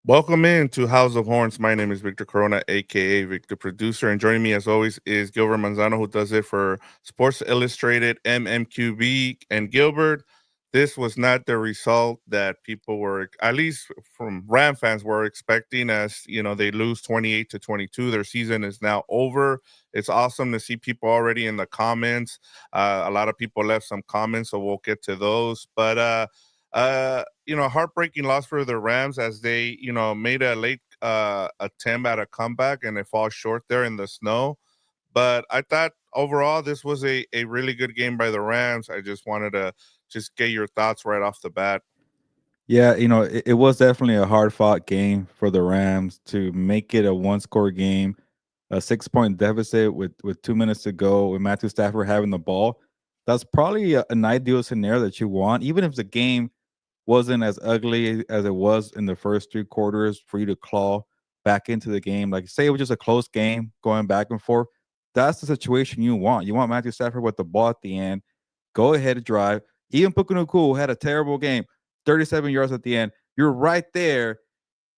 Welcome in to House of Horns. My name is Victor Corona, aka Victor Producer, and joining me as always is Gilbert Manzano, who does it for Sports Illustrated, MMQB. And Gilbert, this was not the result that people were, at least from Ram fans, were expecting. As you know, they lose 28-22. Their season is now over. It's awesome to see people already in the comments. A lot of people left some comments, so we'll get to those. Heartbreaking loss for the Rams as they, made a late attempt at a comeback and it falls short there in the snow. But I thought overall this was a really good game by the Rams. I just wanted to just get your thoughts right off the bat. Yeah, it was definitely a hard fought game for the Rams to make it a one-score game, a 6 point deficit with 2 minutes to go, with Matthew Stafford having the ball. That's probably an ideal scenario that you want, even if the game wasn't as ugly as it was in the first three quarters for you to claw back into the game. Like, say it was just a close game going back and forth. That's the situation you want. You want Matthew Stafford with the ball at the end, go ahead and drive. Even Pukunukul had a terrible game, 37 yards at the end. You're right there.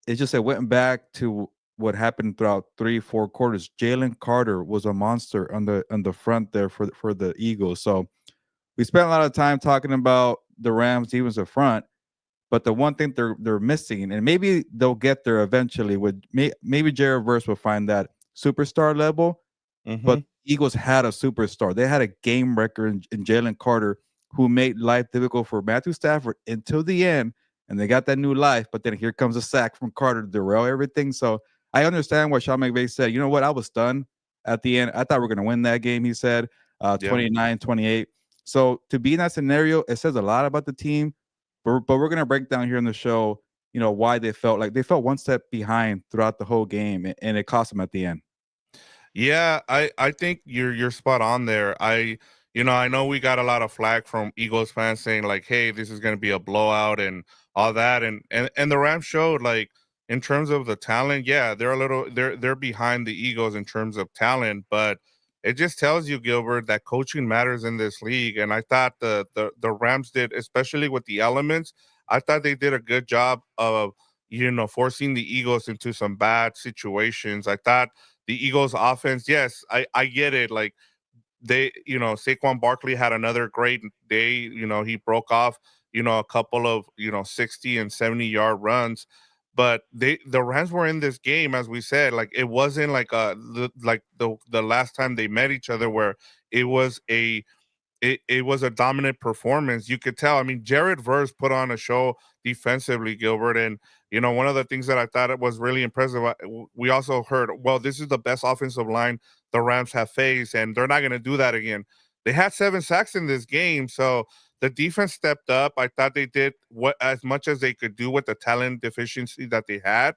It's just it went back to what happened throughout 3-4 quarters. Jalen Carter was a monster on the front there for the Eagles. So we spent a lot of time talking about the Rams defense up front, but the one thing they're missing, and maybe they'll get there eventually, with maybe Jared Verse will find that superstar level. Hmm. But Eagles had a superstar. They had a game record in Jalen Carter, who made life difficult for Matthew Stafford until the end, and they got that new life. But then here comes a sack from Carter to derail everything. So I understand what Sean McVay said. You know what? I was stunned at the end. I thought we were going to win that game, he said, Yeah. 29-28. So to be in that scenario, it says a lot about the team. But we're going to break down here in the show, why they felt like they felt one step behind throughout the whole game, and it cost them at the end. Yeah, I think you're spot on there. I know we got a lot of flack from Eagles fans saying like, "Hey, this is going to be a blowout" and all that, and the Rams showed like in terms of the talent, yeah, they're behind the Eagles in terms of talent, but it just tells you, Gilbert, that coaching matters in this league. And I thought the Rams did, especially with the elements. I thought they did a good job of forcing the Eagles into some bad situations. I thought the Eagles offense, yes, I get it. Like Saquon Barkley had another great day. He broke off, a couple of, 60 and 70-yard runs. But the Rams were in this game, as we said, like it wasn't like the last time they met each other where it was it was a dominant performance. You could tell. I mean, Jared Verse put on a show defensively, Gilbert, and one of the things that I thought it was really impressive. We also heard, well, this is the best offensive line the Rams have faced, and they're not going to do that again. They had 7 sacks in this game, so the defense stepped up. I thought they did what as much as they could do with the talent deficiency that they had.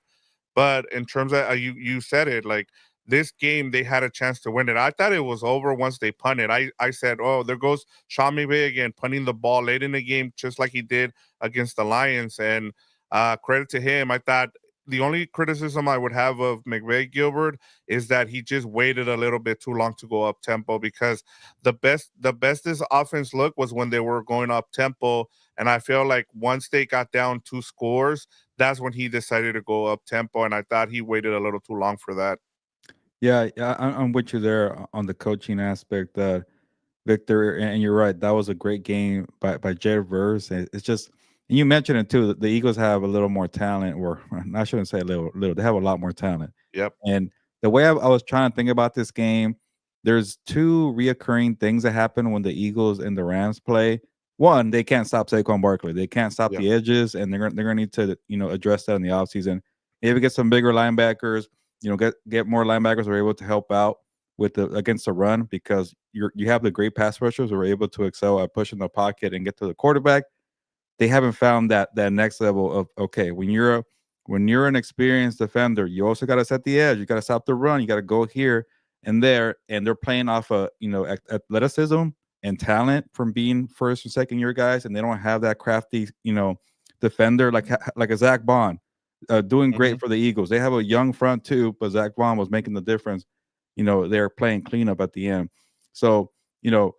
But in terms of you said it, like this game they had a chance to win it. I thought it was over once they punted. I said, oh, there goes Sean McVay again punting the ball late in the game, just like he did against the Lions. And credit to him. I thought the only criticism I would have of McVay, Gilbert, is that he just waited a little bit too long to go up tempo, because the best this offense looked was when they were going up tempo. And I feel like once they got down 2 scores, that's when he decided to go up tempo. And I thought he waited a little too long for that. Yeah, I'm with you there on the coaching aspect, Victor. And you're right. That was a great game by Jared Verse. It's just, and you mentioned it too. The Eagles have a little more talent, or I shouldn't say a little. They have a lot more talent. Yep. And the way I was trying to think about this game, there's two reoccurring things that happen when the Eagles and the Rams play. One, they can't stop Saquon Barkley. They can't stop Yeah. the edges, and they're gonna need to address that in the offseason. Maybe get some bigger linebackers. Get more linebackers who are able to help out with the against the run, because you have the great pass rushers who are able to excel at pushing the pocket and get to the quarterback. They haven't found that next level of, okay, when you're an experienced defender, you also got to set the edge. You got to stop the run. You got to go here and there, and they're playing off of athleticism and talent from being first and second year guys, and they don't have that crafty defender like a Zach Bond doing Hmm. great for the Eagles. They have a young front too, but Zach Bond was making the difference. They're playing cleanup at the end. So you know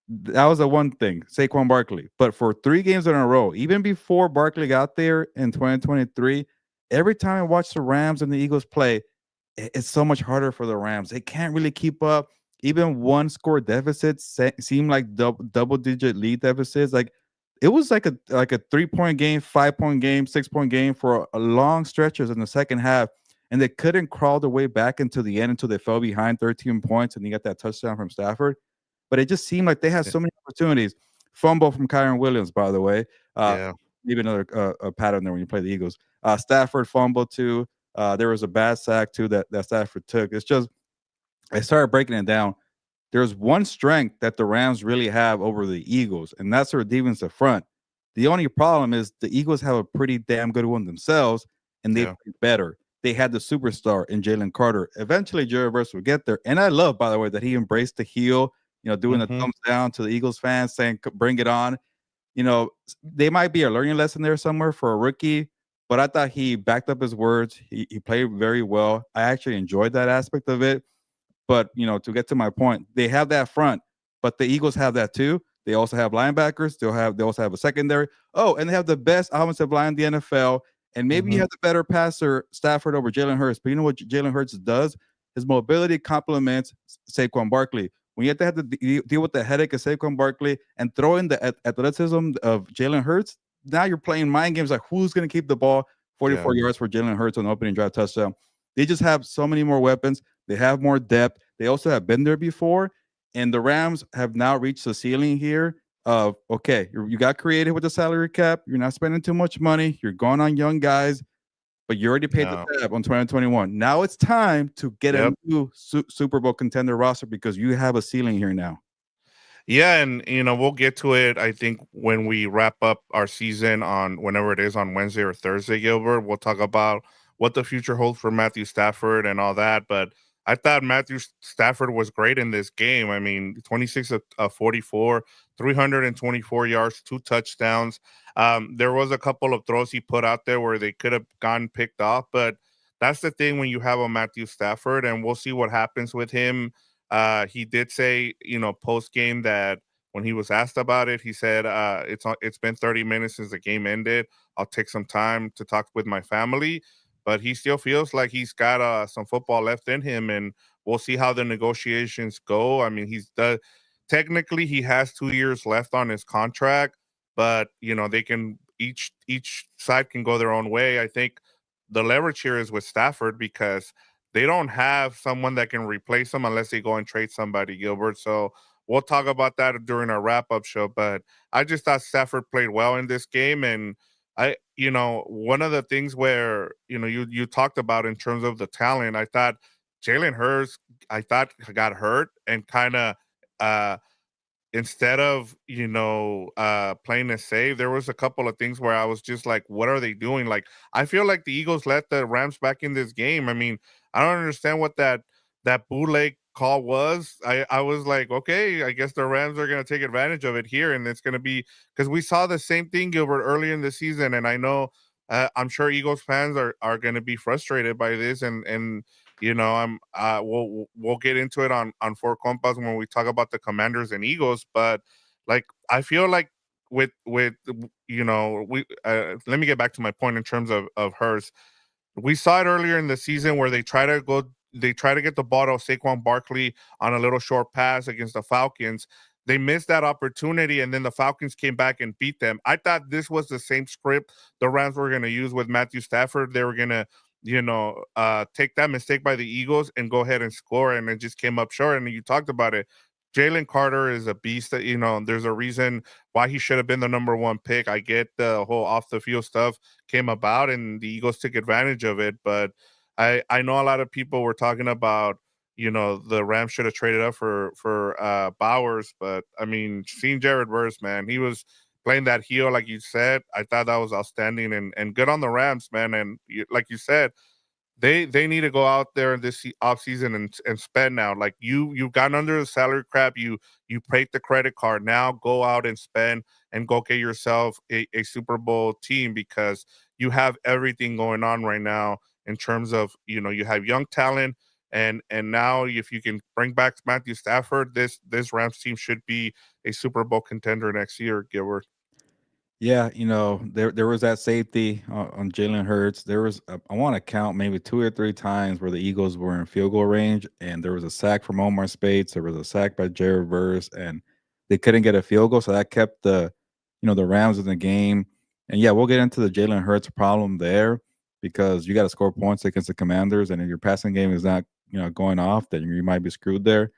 that was the one thing, Saquon Barkley. But for 3 games in a row, even before Barkley got there in 2023, every time I watch the Rams and the Eagles play, it's so much harder for the Rams. They can't really keep up. Even one score deficits seem like double digit lead deficits. Like it was like a 3 point game, 5 point game, 6 point game for a long stretches in the second half, and they couldn't crawl their way back into the end until they fell behind 13 points and they got that touchdown from Stafford. But it just seemed like they had Yeah. so many opportunities. Fumble from Kyron Williams, by the way. Uh, Yeah. Maybe another a pattern there when you play the Eagles. Stafford fumble too. There was a bad sack too that Stafford took. It's just I started breaking it down. There's one strength that the Rams really have over the Eagles, and that's their defensive front. The only problem is the Eagles have a pretty damn good one themselves, and they Yeah. play better. They had the superstar in Jalen Carter. Eventually, Jared Verse will get there. And I love, by the way, that he embraced the heel, doing the Mhm. thumbs down to the Eagles fans, saying, bring it on. They might be a learning lesson there somewhere for a rookie, but I thought he backed up his words. He played very well. I actually enjoyed that aspect of it. But to get to my point, they have that front, but the Eagles have that too. They also have linebackers. They also have a secondary. Oh, and they have the best offensive line in the NFL. And maybe you Mhm. have the better passer Stafford over Jalen Hurts. But you know what Jalen Hurts does? His mobility complements Saquon Barkley. When you have to deal with the headache of Saquon Barkley and throw in the athleticism of Jalen Hurts, now you're playing mind games like who's going to keep the ball Yeah. 44 yards for Jalen Hurts on the opening drive touchdown. They just have so many more weapons. They have more depth. They also have been there before. And the Rams have now reached the ceiling here of, okay, you got creative with the salary cap. You're not spending too much money. You're going on young guys, but you already paid the Yeah. tab on 2021. Now it's time to get a Yep. new Super Bowl contender roster because you have a ceiling here now. Yeah, and we'll get to it. I think when we wrap up our season on whenever it is on Wednesday or Thursday, Gilbert, we'll talk about what the future holds for Matthew Stafford and all that. But I thought Matthew Stafford was great in this game. I mean, 26 of 44, 324 yards, two touchdowns. There was a couple of throws he put out there where they could have gotten picked off, but that's the thing when you have a Matthew Stafford, and we'll see what happens with him. He did say, post game that when he was asked about it, he said, It's been 30 minutes since the game ended. I'll take some time to talk with my family." But he still feels like he's got some football left in him, and we'll see how the negotiations go. I mean, technically he has 2 years left on his contract, but they can each side can go their own way. I think the leverage here is with Stafford because they don't have someone that can replace them unless they go and trade somebody, Gilbert. So we'll talk about that during our wrap up show. But I just thought Stafford played well in this game. And one of the things where, you talked about in terms of the talent, I thought Jalen Hurts, I thought got hurt and kind of, uh, instead of playing a save, there was a couple of things where I was just like, what are they doing? Like, I feel like the Eagles let the Rams back in this game. I mean, I don't understand what that bootleg call was. I was like, okay, I guess the Rams are going to take advantage of it here, and it's going to be because we saw the same thing, Gilbert, early in the season. And I know, I'm sure Eagles fans are going to be frustrated by this, and I'm we'll get into it on Four Compas when we talk about the Commanders and Eagles, but like I feel like with we let me get back to my point in terms of hers. We saw it earlier in the season where they try to get the ball to Saquon Barkley on a little short pass against the Falcons. They missed that opportunity, and then the Falcons came back and beat them. I thought this was the same script the Rams were going to use with Matthew Stafford. They were going to, take that mistake by the Eagles and go ahead and score, and it just came up short. And you talked about it. Jalen Carter is a beast. That there's a reason why he should have been the number one pick. I get the whole off the field stuff came about and the Eagles took advantage of it. But I know a lot of people were talking about, the Rams should have traded up for Bowers. But I mean, seeing Jared Verse, man, he was playing that heel, like you said. I thought that was outstanding and good on the Rams, man. And like you said, they need to go out there in this off season and spend now. Like you've gotten under the salary cap, you paid the credit card. Now go out and spend and go get yourself a Super Bowl team because you have everything going on right now in terms of you have young talent and now if you can bring back Matthew Stafford, this Rams team should be a Super Bowl contender next year, Gilbert. Yeah, there was that safety on Jalen Hurts. There was I want to count maybe 2 or 3 times where the Eagles were in field goal range, and there was a sack from Omar Speights. There was a sack by Jared Verse, and they couldn't get a field goal, so that kept the Rams in the game. And yeah, we'll get into the Jalen Hurts problem there because you got to score points against the Commanders, and if your passing game is not going off, then you might be screwed there.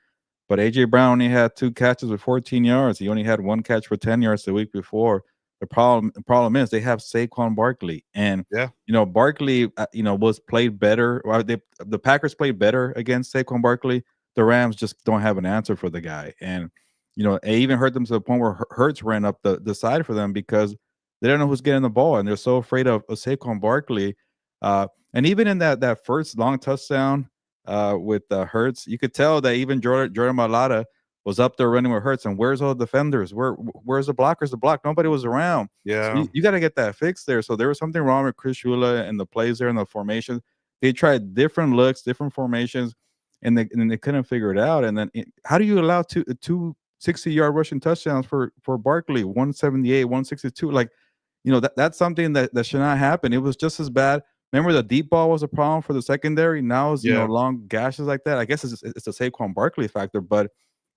But AJ Brown only had 2 catches with 14 yards. He only had 1 catch for 10 yards the week before. The problem is they have Saquon Barkley, and Yeah, Barkley, was played better. Or the Packers played better against Saquon Barkley. The Rams just don't have an answer for the guy, and it even hurt them to the point where Hurts ran up the side for them because they don't know who's getting the ball, and they're so afraid of Saquon Barkley. And even in that first long touchdown with Hurts, you could tell that even Jordan Mailata was up there running with Hurts, and where's all the defenders? Where's the blockers? The block nobody was around. So yeah, you got to get that fixed there. So there was something wrong with Chris Shula and the plays there and the formation. They tried different looks, different formations, and they couldn't figure it out. And then how do you allow two 60-yard rushing touchdowns for Barkley, 178, 162? Like, that's something that should not happen. It was just as bad. Remember, the deep ball was a problem for the secondary. Now it's yeah, long gashes like that. I guess it's a Saquon Barkley factor, but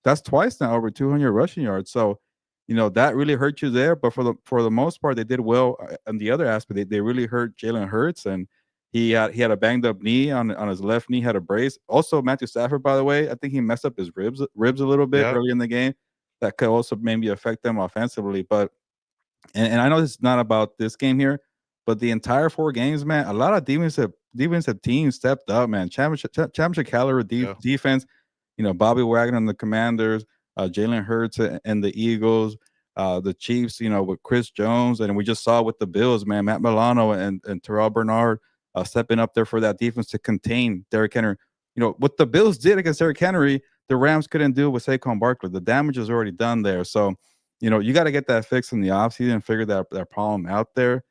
that's twice now over 200 rushing yards. So, that really hurt you there. But for the most part, they did well on the other aspect. They really hurt Jalen Hurts, and he had a banged up knee on his left knee, had a brace. Also, Matthew Stafford, by the way, I think he messed up his ribs a little bit yeah, early in the game. That could also maybe affect them offensively. But and I know it's not about this game here, but the entire 4 games, man, a lot of defensive teams stepped up, man. Championship caliber yeah, defense. Bobby Wagner and the Commanders, Jalen Hurts and the Eagles, the Chiefs. With Chris Jones, and we just saw with the Bills, man, Matt Milano and Terrell Bernard stepping up there for that defense to contain Derrick Henry. What the Bills did against Derrick Henry, the Rams couldn't do with Saquon Barkley. The damage is already done there. So you got to get that fixed in the offseason and figure that problem out there,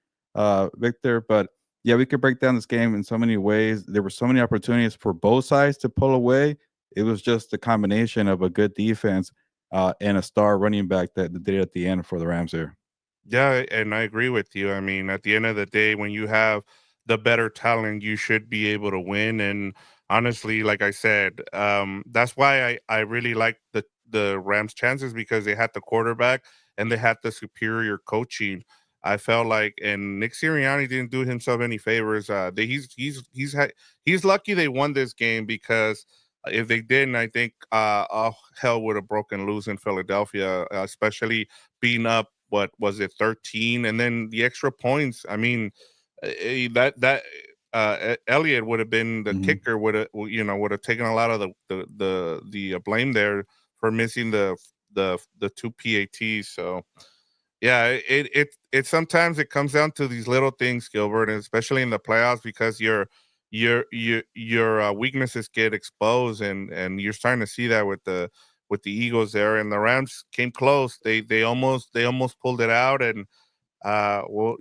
Victor. But yeah, we could break down this game in so many ways. There were so many opportunities for both sides to pull away. It was just a combination of a good defense and a star running back that did it at the end for the Rams here. yeah. And I agree with you. I mean, at the end of the day, when you have the better talent, you should be able to win. And honestly, like I said, that's why I really like the Rams' chances because they had the quarterback and they had the superior coaching. I felt like, and Nick Sirianni didn't do himself any favors. He's lucky they won this game because if they didn't, I think all hell would have broken loose in Philadelphia, especially being up. What was it, 13, and then the extra points. I mean, that Elliott would have been the Mhm. kicker. Would have taken a lot of the blame there for missing the two PATs. So yeah, it sometimes it comes down to these little things, Gilbert, and especially in the playoffs because your weaknesses get exposed, and you're starting to see that with the Eagles there, and the Rams came close. They almost pulled it out, and well,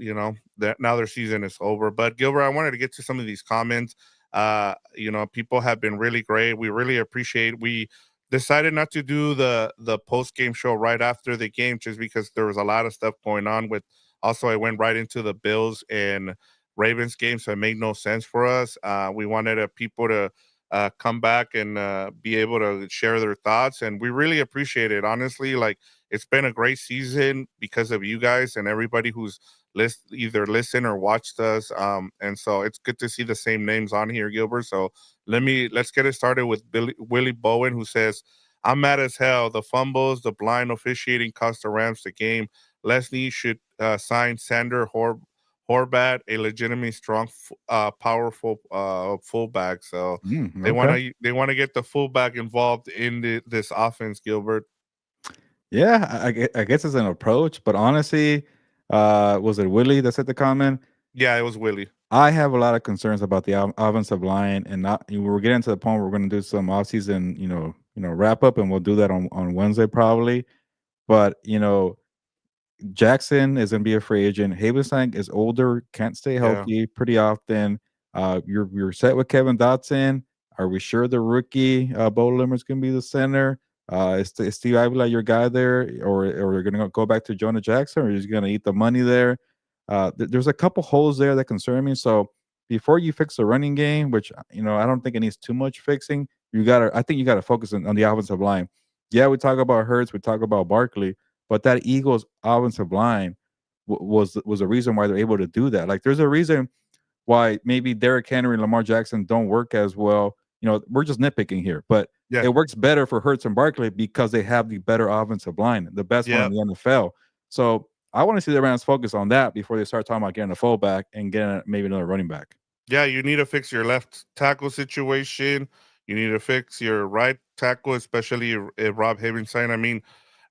that now their season is over. But Gilbert, I wanted to get to some of these comments. People have been really great. We really appreciate. We decided not to do the post game show right after the game just because there was a lot of stuff going on. With also, I went right into the Bills and Ravens game, so it made no sense for us. We wanted people to come back and be able to share their thoughts, and we really appreciate it. Honestly, like it's been a great season because of you guys and everybody who's either listened or watched us. And so it's good to see the same names on here, Gilbert. So let's get it started with Willie Bowen, who says, "I'm mad as hell. The fumbles, the blind officiating cost the Rams the game. Leslie should sign Sander Horvat, a legitimately strong, powerful fullback." So Okay. they want to get the fullback involved in this offense, Gilbert. Yeah, I guess it's an approach, but honestly, was it Willie that said the comment? Yeah, it was Willie. I have a lot of concerns about the offensive line, and not we're getting to the point where we're going to do some offseason, wrap up, and we'll do that on Wednesday probably. But Jackson is going to be a free agent. Havenstein is older, can't stay Yeah. healthy pretty often. You're set with Kevin Dotson. Are we sure the rookie Bo Limmer's going to be the center? Is Steve Avila your guy there, or you're gonna go back to Jonah Jackson, or you're just gonna eat the money there? There's a couple holes there that concern me. So before you fix the running game, which I don't think it needs too much fixing, I think you gotta focus on the offensive line. Yeah, we talk about Hurts, we talk about Barkley, but that Eagles offensive line was a reason why they're able to do that. Like, there's a reason why maybe Derrick Henry and Lamar Jackson don't work as well. We're just nitpicking here, but Yeah. it works better for Hurts and Barkley because they have the better offensive line, the best one in Yep. the NFL. So I want to see the Rams focus on that before they start talking about getting a fullback and getting maybe another running back. Yeah, you need to fix your left tackle situation. You need to fix your right tackle, especially if Rob Havenstein. I mean,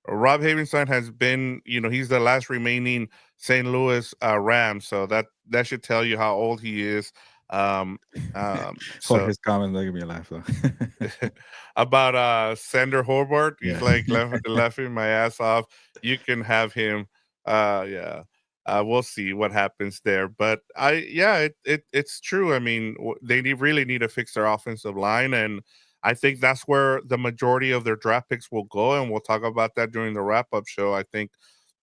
Rob Havenstein has been, he's the last remaining St. Louis Ram, so that should tell you how old he is. Um, Or so his comments making me laugh though. about Sander Hobart, he's Yeah. like laughing my ass off. You can have him. Yeah. We'll see what happens there, but yeah, it's true. I mean, really need to fix their offensive line, and I think that's where the majority of their draft picks will go, and we'll talk about that during the wrap up show. I think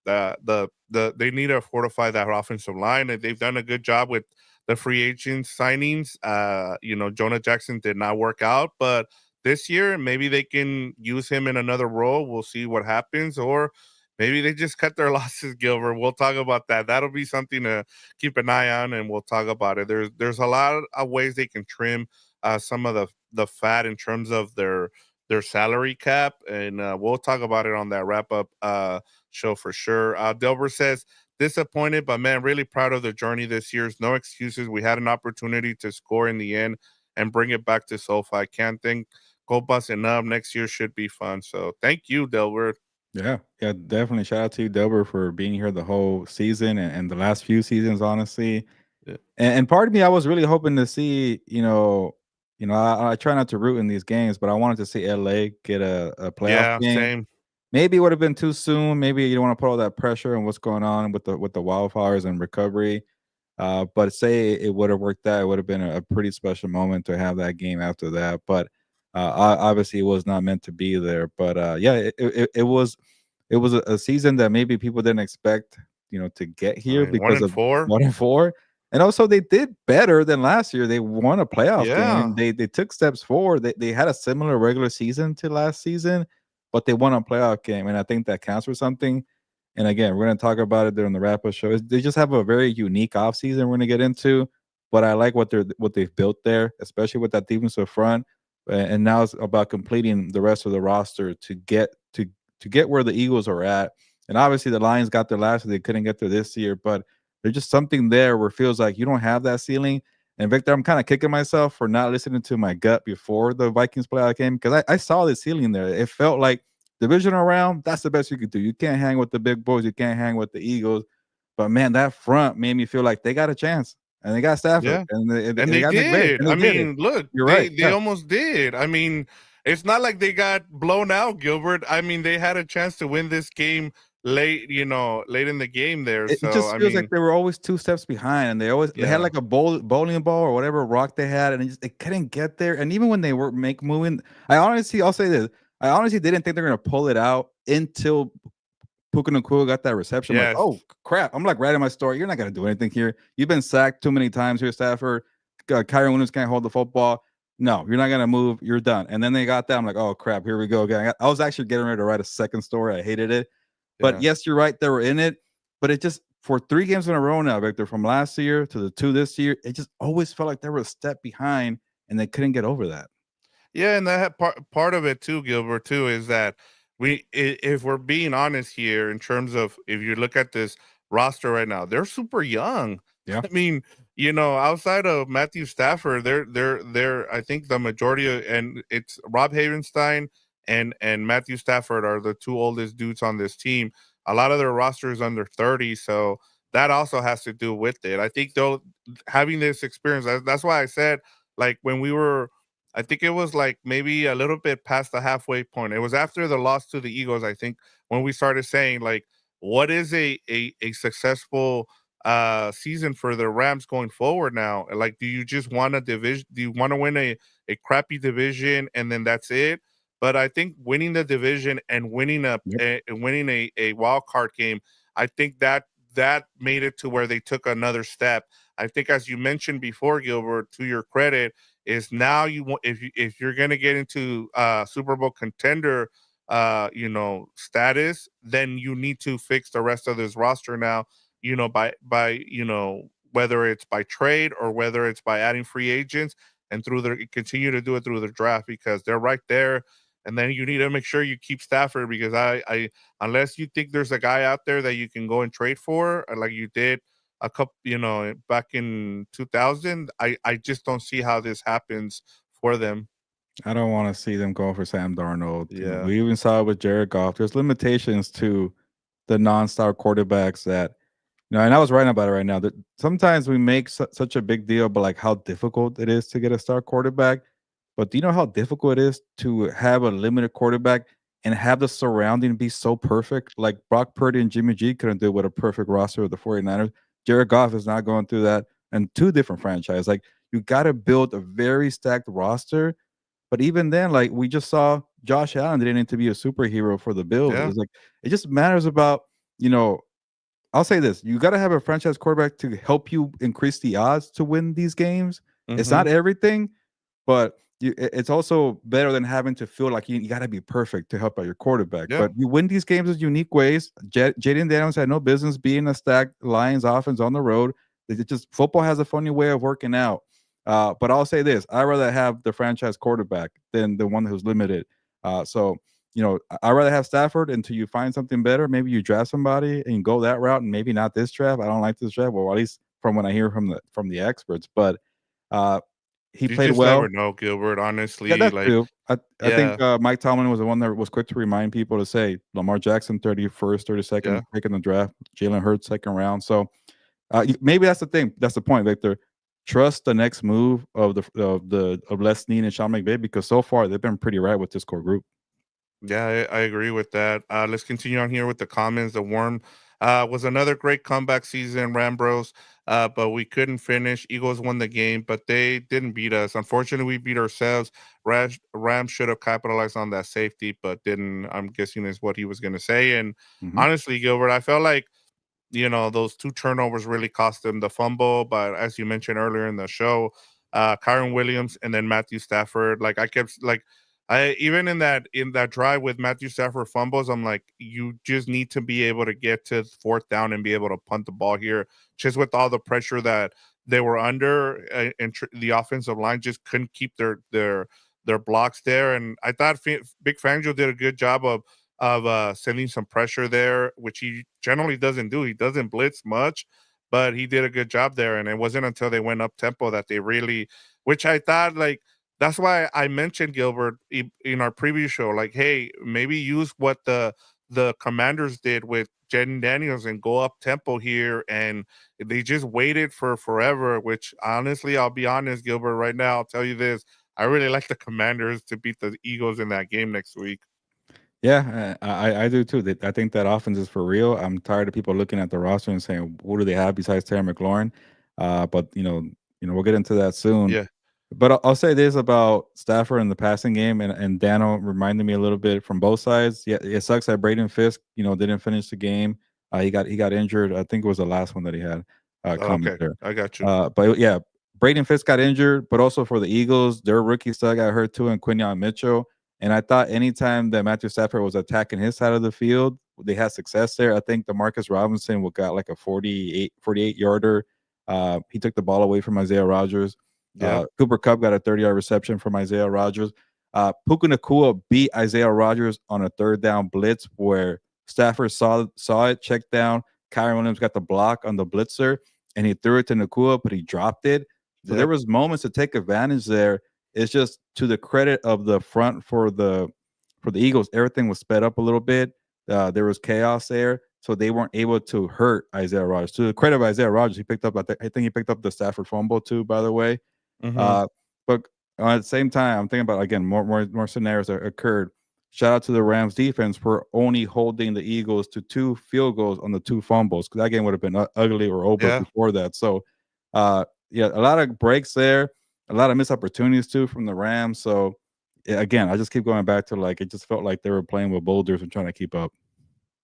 they need to fortify that offensive line, and they've done a good job with the free agent signings. Jonah Jackson did not work out, but this year maybe they can use him in another role. We'll see what happens, or maybe they just cut their losses, Gilbert. We'll talk about that. That'll be something to keep an eye on, and we'll talk about it. There's a lot of ways they can trim some of the fat in terms of their salary cap, and we'll talk about it on that wrap up show for sure. Delbert says, disappointed, but man, really proud of the journey this year. No excuses. We had an opportunity to score in the end and bring it back to SoFi. Can't thank Copas enough. Next year should be fun. So thank you, Delbert. Yeah, yeah, definitely. Shout out to you, Delbert, for being here the whole season and the last few seasons, honestly. Yeah, And part of me, I was really hoping to see, I try not to root in these games, but I wanted to see LA get a playoff yeah, game. same. Maybe it would have been too soon. Maybe you don't want to put all that pressure on what's going on with the wildfires and recovery. But say it would have worked out, it would have been a pretty special moment to have that game after that. But obviously, it was not meant to be there. But yeah, it was a season that maybe people didn't expect, to get I here mean, one because and of four. 1-4, and also they did better than last year. They won a playoff game. Yeah, They took steps forward. They had a similar regular season to last season, but they won a playoff game, and I think that counts for something. And again, we're going to talk about it during the wrap up show. They just have a very unique offseason we're going to get into, but I like what they've built there, especially with that defensive front. And now it's about completing the rest of the roster to get where the Eagles are at. And obviously the Lions got there last year; they couldn't get there this year, but there's just something there where it feels like you don't have that ceiling. And Victor, I'm kind of kicking myself for not listening to my gut before the Vikings playoff game because I saw the ceiling there. It felt like divisional round, that's the best you could do. You can't hang with the big boys. You can't hang with the Eagles. But man, that front made me feel like they got a chance, and they got Stafford, yeah. and And they they got McVay, did. and they I did it. mean, look, You're they right. they Yeah, almost did. I mean, it's not like they got blown out, Gilbert. I mean, they had a chance to win this game late, late in the game there. it So, just I feels like mean, they were always 2 steps behind, and they had yeah, like a bowling ball or whatever rock they had, and they couldn't get there. And even when they were moving, I'll say this, I honestly didn't think they're gonna pull it out until Puka Nacua got that reception. I'm like, yes, oh crap! I'm like writing my story. You're not gonna do anything here. You've been sacked too many times here, Stafford. Kyron Williams can't hold the football. No, you're not gonna move. You're done. And then they got that. I'm like, oh crap! Here we go again. I was actually getting ready to write a second story. I hated it. But yeah. yes, you're right. They were in it. But it just for 3 games in a row now, Victor, from last year to the 2 this year, it just always felt like they were a step behind and they couldn't get over that. Yeah, and that part of it too, Gilbert, too, is that if we're being honest here, in terms of if you look at this roster right now, they're super young. Yeah. I mean, outside of Matthew Stafford, they're I think the majority of, and it's Rob Havenstein and Matthew Stafford are the two oldest dudes on this team. A lot of their roster is under 30, so that also has to do with it. I think though, having this experience, that's why I said, like, when we were, I think it was like maybe a little bit past the halfway point. It was after the loss to the Eagles, I think, when we started saying, like, what is a successful season for the Rams going forward now? Like, do you just want a division? Do you want to win a crappy division and then that's it? But I think winning the division and Yep. winning a wild card game, I think that made it to where they took another step. I think, as you mentioned before, Gilbert, to your credit, is now you want, if you're going to get into Super Bowl contender status, then you need to fix the rest of this roster now, by whether it's by trade or whether it's by adding free agents, and through the continue to do it through the draft, because they're right there. And then you need to make sure you keep Stafford, because I unless you think there's a guy out there that you can go and trade for, like you did a couple, back in 2000, I just don't see how this happens for them. I don't want to see them go for Sam Darnold. Yeah. We even saw it with Jared Goff. There's limitations to the non-star quarterbacks that and I was writing about it right now. That sometimes we make such a big deal about like how difficult it is to get a star quarterback. But do you know how difficult it is to have a limited quarterback and have the surrounding be so perfect? Like Brock Purdy and Jimmy G couldn't do it with a perfect roster of the 49ers. Jared Goff is not going through that, and two different franchises. Like you got to build a very stacked roster. But even then, like we just saw Josh Allen didn't need to be a superhero for the Bills. Yeah. It's like it just matters about, you know, I'll say this: you got to have a franchise quarterback to help you increase the odds to win these games. It's Mm-hmm. not everything, but it's also better than having to feel like you got to be perfect to help out your quarterback. Yeah. But you win these games in unique ways. Jaden Daniels had no business being a stacked Lions offense on the road. It just football has a funny way of working out. But I'll say this: I'd rather have the franchise quarterback than the one who's limited. So I'd rather have Stafford until you find something better. Maybe you draft somebody and you go that route, and maybe not this draft. I don't like this draft, well, at least from what I hear from the experts. But uh, he You played just never well. know, Gilbert. Yeah, Honestly, that's like, true. I think yeah, Mike Tomlin was the one that was quick to remind people to say Lamar Jackson 31st, 32nd yeah. pick in the draft, Jalen Hurts second round. So maybe that's the thing. That's the point, Victor. Trust the next move of Les Snead and Sean McVay, because so far they've been pretty right with this core group. Yeah, I agree with that. Let's continue on here with the comments. The Worm was another great comeback season, Rambros, but we couldn't finish. Eagles won the game, but they didn't beat us. Unfortunately, we beat ourselves. Rams should have capitalized on that safety, but didn't. I'm guessing is what he was going to say. And Hmm. honestly, Gilbert, I felt like those two turnovers really cost them the fumble. But as you mentioned earlier in the show, Kyron Williams and then Matthew Stafford, like I kept like I even in that drive with Matthew Stafford fumbles, I'm like, you just need to be able to get to fourth down and be able to punt the ball here, just with all the pressure that they were under, and the offensive line just couldn't keep their blocks there. And I thought Big Fangio did a good job of sending some pressure there, which he generally doesn't do. He doesn't blitz much, but he did a good job there. And it wasn't until they went up tempo that they really, which I thought, like, that's why I mentioned Gilbert in our previous show. Like, hey, maybe use what the Commanders did with Jaden Daniels and go up tempo here, and they just waited for forever. Which honestly, I'll be honest, Gilbert, right now, I'll tell you this: I really like the Commanders to beat the Eagles in that game next week. Yeah, I do too. I think that offense is for real. I'm tired of people looking at the roster and saying, "Who do they have besides Terry McLaurin?" But we'll get into that soon. Yeah. But I'll say this about Stafford in the passing game, and Dano reminded me a little bit from both sides. Yeah, it sucks that Braden Fisk, didn't finish the game. He got injured. I think it was the last one that he had Oh, comment okay, there. I got you. But yeah, Braden Fisk got injured, but also for the Eagles, their rookie stud got hurt too, and Quinion Mitchell. And I thought anytime that Matthew Stafford was attacking his side of the field, they had success there. I think Demarcus Robinson got like a 48 yarder. He took the ball away from Isaiah Rodgers. Yeah, Cooper Kupp got a 30-yard reception from Isaiah Rodgers. Puka Nacua beat Isaiah Rodgers on a third down blitz where Stafford saw it, checked down. Kyron Williams got the block on the blitzer, and he threw it to Nacua, but he dropped it. So there yep, was moments to take advantage there. It's just to the credit of the front for the Eagles, everything was sped up a little bit. There was chaos there, so they weren't able to hurt Isaiah Rodgers. To the credit of Isaiah Rodgers, I think he picked up the Stafford fumble too, by the way. mhm, Uh, but at the same time, I'm thinking about again more scenarios that occurred. Shout out to the Rams defense for only holding the Eagles to 2 field goals on the 2 fumbles, because that game would have been ugly or over yeah, before that. So, yeah, a lot of breaks there, a lot of missed opportunities too from the Rams. So again, I just keep going back to like it just felt like they were playing with boulders and trying to keep up.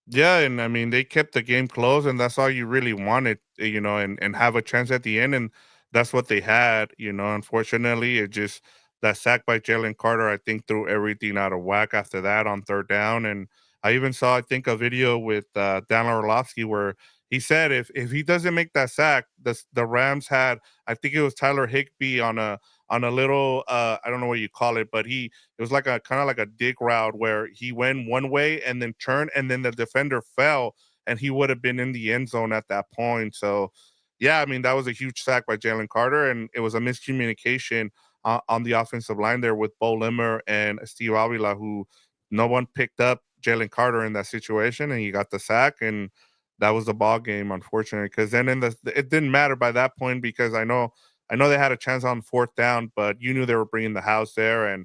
Yeah, and I mean they kept the game close, and that's all you really wanted, and have a chance at the end, and that's what they had. Unfortunately, it just that sack by Jalen Carter, I think, threw everything out of whack after that on third down, and I even saw, I think, a video with Dan Orlovsky where he said if he doesn't make that sack, the Rams had, I think it was Tyler Higbee on a little I don't know what you call it, but it was like a kind of like a dig route where he went one way and then turned, and then the defender fell, and he would have been in the end zone at that point. So, yeah, I mean that was a huge sack by Jalen Carter, and it was a miscommunication on the offensive line there with Bo Limmer and Steve Avila, who no one picked up Jalen Carter in that situation, and he got the sack, and that was the ball game, unfortunately. Because then it didn't matter by that point because I know they had a chance on fourth down, but you knew they were bringing the house there, and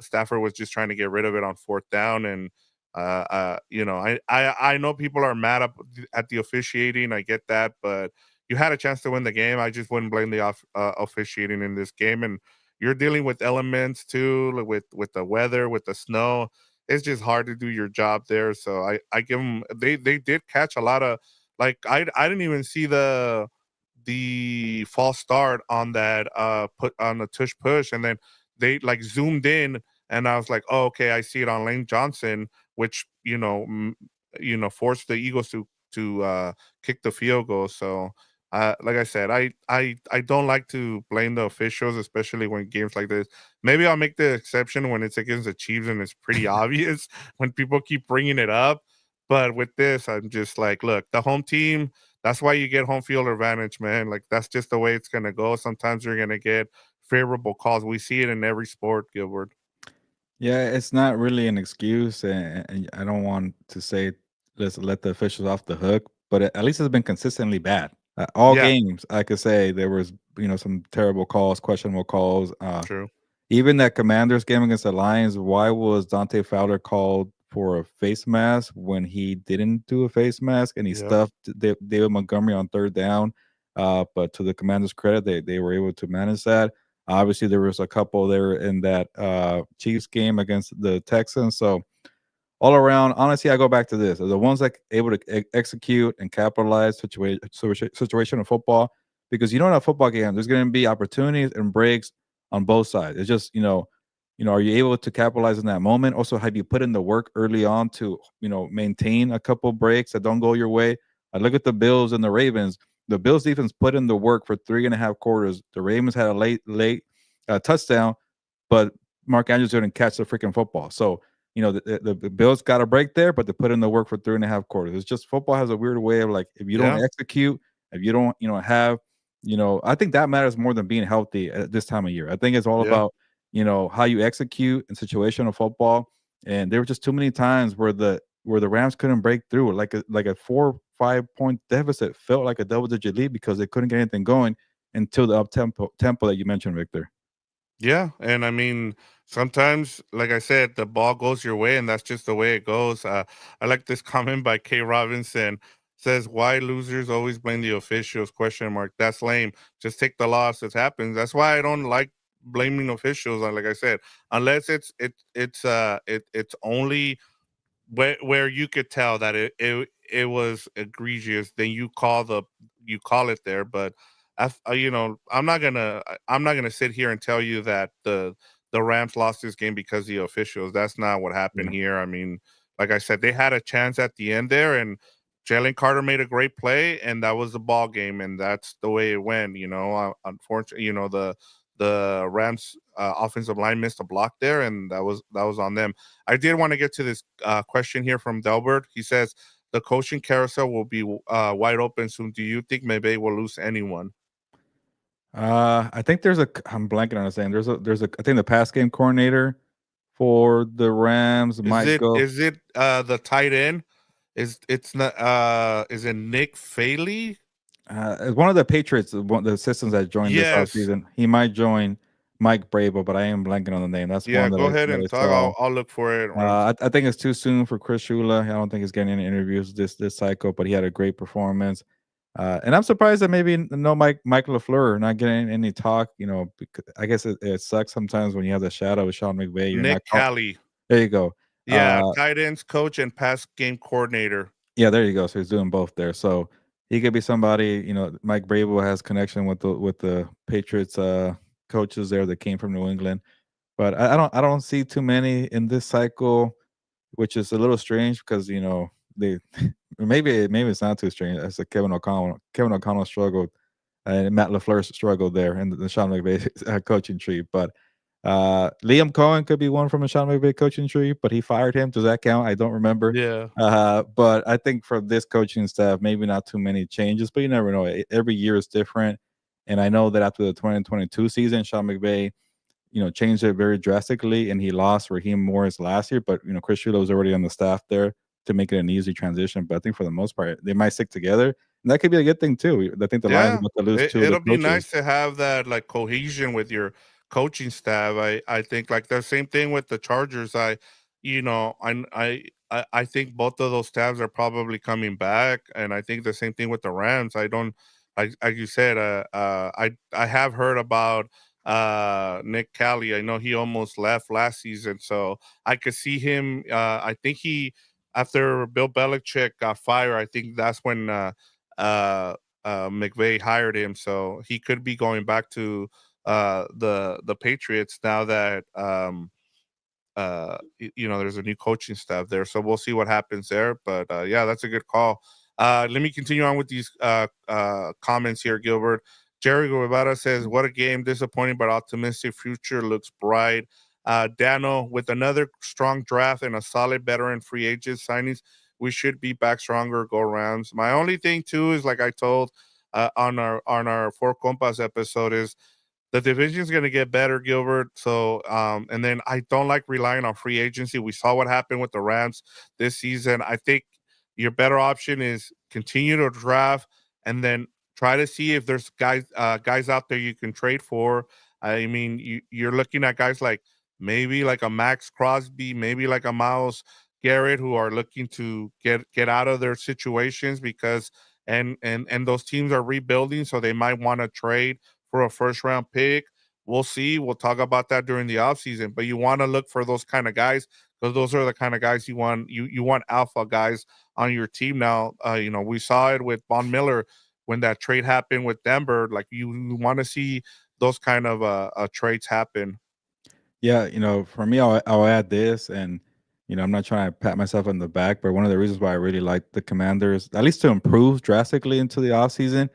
Stafford was just trying to get rid of it on fourth down. And I know people are mad at the officiating. I get that, but you had a chance to win the game. I just wouldn't blame the officiating in this game. And you're dealing with elements too, like with the weather, with the snow. It's just hard to do your job there. So I give them. They did catch a lot of, like, I didn't even see the false start on that put on the tush push, and then they like zoomed in, and I was like, oh, okay, I see it on Lane Johnson, which forced the Eagles to kick the field goal. So like I said, I don't like to blame the officials, especially when games like this. Maybe I'll make the exception when it's against the Chiefs and it's pretty obvious when people keep bringing it up. But with this, I'm just like, look, the home team, that's why you get home field advantage, man. Like that's just the way it's gonna go. Sometimes you're gonna get favorable calls. We see it in every sport, Gilbert. Yeah, it's not really an excuse, and I don't want to say let's let the officials off the hook, but at least it's been consistently bad. All Yeah, games, I could say there was some terrible calls, questionable calls. true. Even that Commanders game against the Lions, why was Dante Fowler called for a face mask when he didn't do a face mask and he Yep. stuffed David Montgomery on third down? But to the Commanders' credit, they were able to manage that. Obviously, there was a couple there in that Chiefs game against the Texans. So all around, honestly, I go back to this: the ones that able to execute and capitalize situational football. Because in a football game, there's going to be opportunities and breaks on both sides. It's just are you able to capitalize in that moment? Also, have you put in the work early on to maintain a couple breaks that don't go your way? I look at the Bills and the Ravens. The Bills defense put in the work for 3.5 quarters. The Ravens had a late touchdown, but Mark Andrews didn't catch the freaking football. So the Bills got a break there, but they put in the work for 3.5 quarters. It's just football has a weird way of like if you don't Yeah. execute, if you don't have I think that matters more than being healthy at this time of year. I think it's all Yeah. about how you execute in situational football. And there were just too many times where the Rams couldn't break through. Like a 4 or 5 point deficit felt like a double digit lead because they couldn't get anything going until the up tempo that you mentioned, Victor. Yeah, and I mean, sometimes, like I said, the ball goes your way, and that's just the way it goes. I like this comment by K. Robinson. Says, "Why losers always blame the officials?" Question mark. That's lame. Just take the loss. It happens. That's why I don't like blaming officials. Like I said, unless it's only where you could tell that it was egregious, then you call it there. But I'm not gonna sit here and tell you that the Rams lost this game because of the officials. That's not what happened Yeah. here. I mean, like I said, they had a chance at the end there, and Jalen Carter made a great play, and that was the ball game, and that's the way it went. Unfortunately, the Rams offensive line missed a block there, and that was on them. I did want to get to this question here from Delbert. He says the coaching carousel will be wide open soon. Do you think maybe will lose anyone? I think I'm blanking on his name. There's a I think the pass game coordinator for the Rams Is might it go. is it the tight end? It's not is it Nick Faley? One of the Patriots, one of the assistants that joined this Yes. offseason, he might join Mike Bravo, but I am blanking on the name. That's Yeah, one that go I ahead that and I talk. saw. I'll look for it. I think it's too soon for Chris Shula. I don't think he's getting any interviews this cycle, but he had a great performance. And I'm surprised that maybe no Mike LaFleur not getting any talk. Because I guess it sucks sometimes when you have the shadow of Sean McVay. You're not. Nick Callie. There you go. Yeah, Uh, tight ends coach and pass game coordinator. yeah, there you go. So he's doing both there. So he could be somebody. Mike Brable has connection with the Patriots coaches there that came from New England. But I don't see too many in this cycle, which is a little strange because they maybe it's not too strange. As a Kevin O'Connell struggled, and Matt LaFleur struggled there in the Sean McVay coaching tree. But Liam Cohen could be one from the Sean McVay coaching tree, but he fired him. Does that count? I don't remember. Yeah. But I think for this coaching staff, maybe not too many changes, but you never know. Every year is different. And I know that after the 2022 season, Sean McVay changed it very drastically, and he lost Raheem Morris last year. But Chris Shula was already on the staff there to make it an easy transition. But I think for the most part, they might stick together, and that could be a good thing too. I think the Lions are Yeah, about to lose two of the it'll be coaches. nice to have that like cohesion with your coaching staff. I think like the same thing with the Chargers. You know, I think both of those staffs are probably coming back, and I think the same thing with the Rams. I don't like you said. I have heard about Nick Callie. I know he almost left last season, so I could see him. I think he after Bill Belichick got fired. I think that's when. Uh McVay hired him, so he could be going back to the Patriots now that there's a new coaching staff there. So we'll see what happens there. But yeah, that's a good call. Let me continue on with these comments here, Gilbert. Jerry Guevara says, "What a game! Disappointing but optimistic. Future looks bright." Dano, with another strong draft and a solid veteran free agent signings, we should be back stronger. Go Rams. My only thing too is like I told on our Four Compas episode is the division's going to get better, Gilbert. So, and then I don't like relying on free agency. We saw what happened with the Rams this season. I think your better option is continue to draft and then try to see if there's guys out there you can trade for. I mean, you're looking at guys like maybe like a Max Crosby, maybe like a Miles Garrett, who are looking to get out of their situations because and those teams are rebuilding, so they might want to trade for a first round pick. We'll see. We'll talk about that during the offseason. But you want to look for those kind of guys because those are the kind of guys you want. You want alpha guys on your team now. We saw it with Von Miller when that trade happened with Denver. Like you want to see those kind of trades happen. Yeah, for me, I'll add this, and I'm not trying to pat myself on the back, but one of the reasons why I really like the Commanders, at least to improve drastically into the offseason,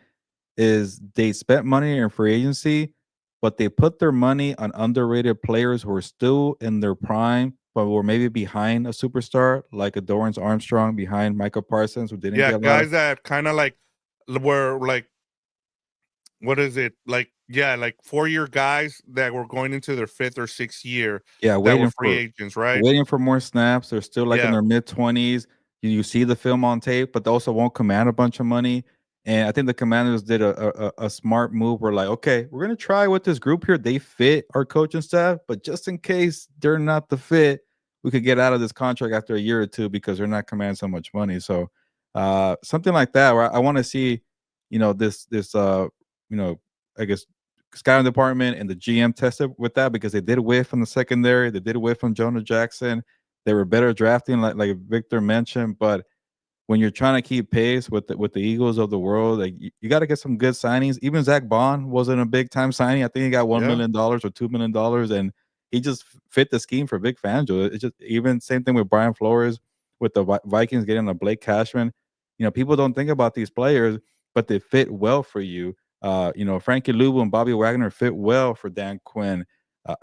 is they spent money in free agency, but they put their money on underrated players who are still in their prime, but were maybe behind a superstar like a Dorrance Armstrong, behind Michael Parsons, who didn't Yeah, get a lot of. guys that kind of like were like what is it like? Yeah, like 4 year guys that were going into their fifth or sixth year Yeah, that were free agents, right? waiting for more snaps. They're still like in Yeah, their mid-20s. You see the film on tape, but they also won't command a bunch of money. And I think the Commanders did a smart move. We're like, okay, we're gonna try with this group here. They fit our coaching staff, but just in case they're not the fit, we could get out of this contract after a year or two because they're not commanding so much money. So something like that, where I want to see, this you know, I guess scouting department and the GM tested with that because they did whiff from the secondary. They did whiff from Jonah Jackson. They were better drafting, like Victor mentioned. But when you're trying to keep pace with the Eagles of the world, like you got to get some good signings. Even Zach Bond wasn't a big time signing. I think he got $1 yeah, million or $2 million, and he just fit the scheme for Vic Fangio. It's just even same thing with Brian Flores with the Vikings getting a Blake Cashman. People don't think about these players, but they fit well for you. Frankie Lubu and Bobby Wagner fit well for Dan Quinn.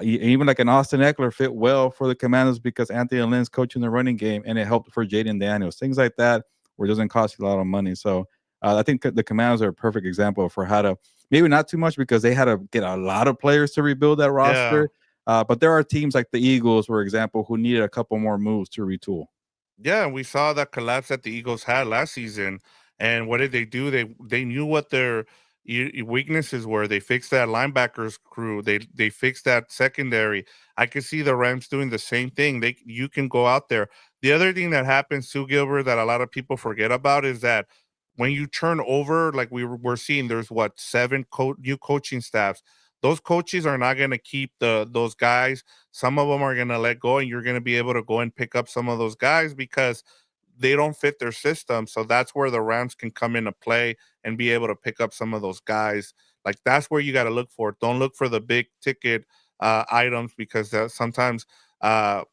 Even like an Austin Eckler fit well for the Commanders because Anthony Lynn's coaching the running game, and it helped for Jaden Daniels. Things like that where it doesn't cost you a lot of money. So I think the Commanders are a perfect example for how to maybe not too much because they had to get a lot of players to rebuild that yeah. roster. But there are teams like the Eagles, for example, who needed a couple more moves to retool. Yeah, we saw that collapse that the Eagles had last season. And what did they do? They knew what their weaknesses were. They fixed that linebackers crew. They fixed that secondary. I could see the Rams doing the same thing. You can go out there. The other thing that happens too, Gilbert, that a lot of people forget about is that when you turn over, like we're seeing, there's what, seven new coaching staffs. Those coaches are not going to keep those guys. Some of them are going to let go, and you're going to be able to go and pick up some of those guys because they don't fit their system. So that's where the Rams can come into play and be able to pick up some of those guys. Like that's where you got to look for. Don't look for the big ticket items because sometimes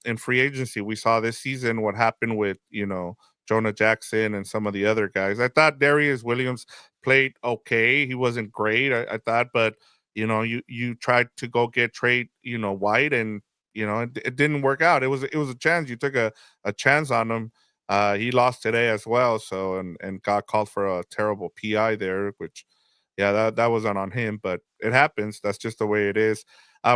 in free agency we saw this season what happened with Jonah Jackson and some of the other guys. I thought Darius Williams played okay. He wasn't great, I thought, but you tried to go get trade White, and it didn't work out. It was a chance. You took a chance on him. He lost today as well, so and got called for a terrible PI there, which yeah, that wasn't on him, but it happens. That's just the way it is.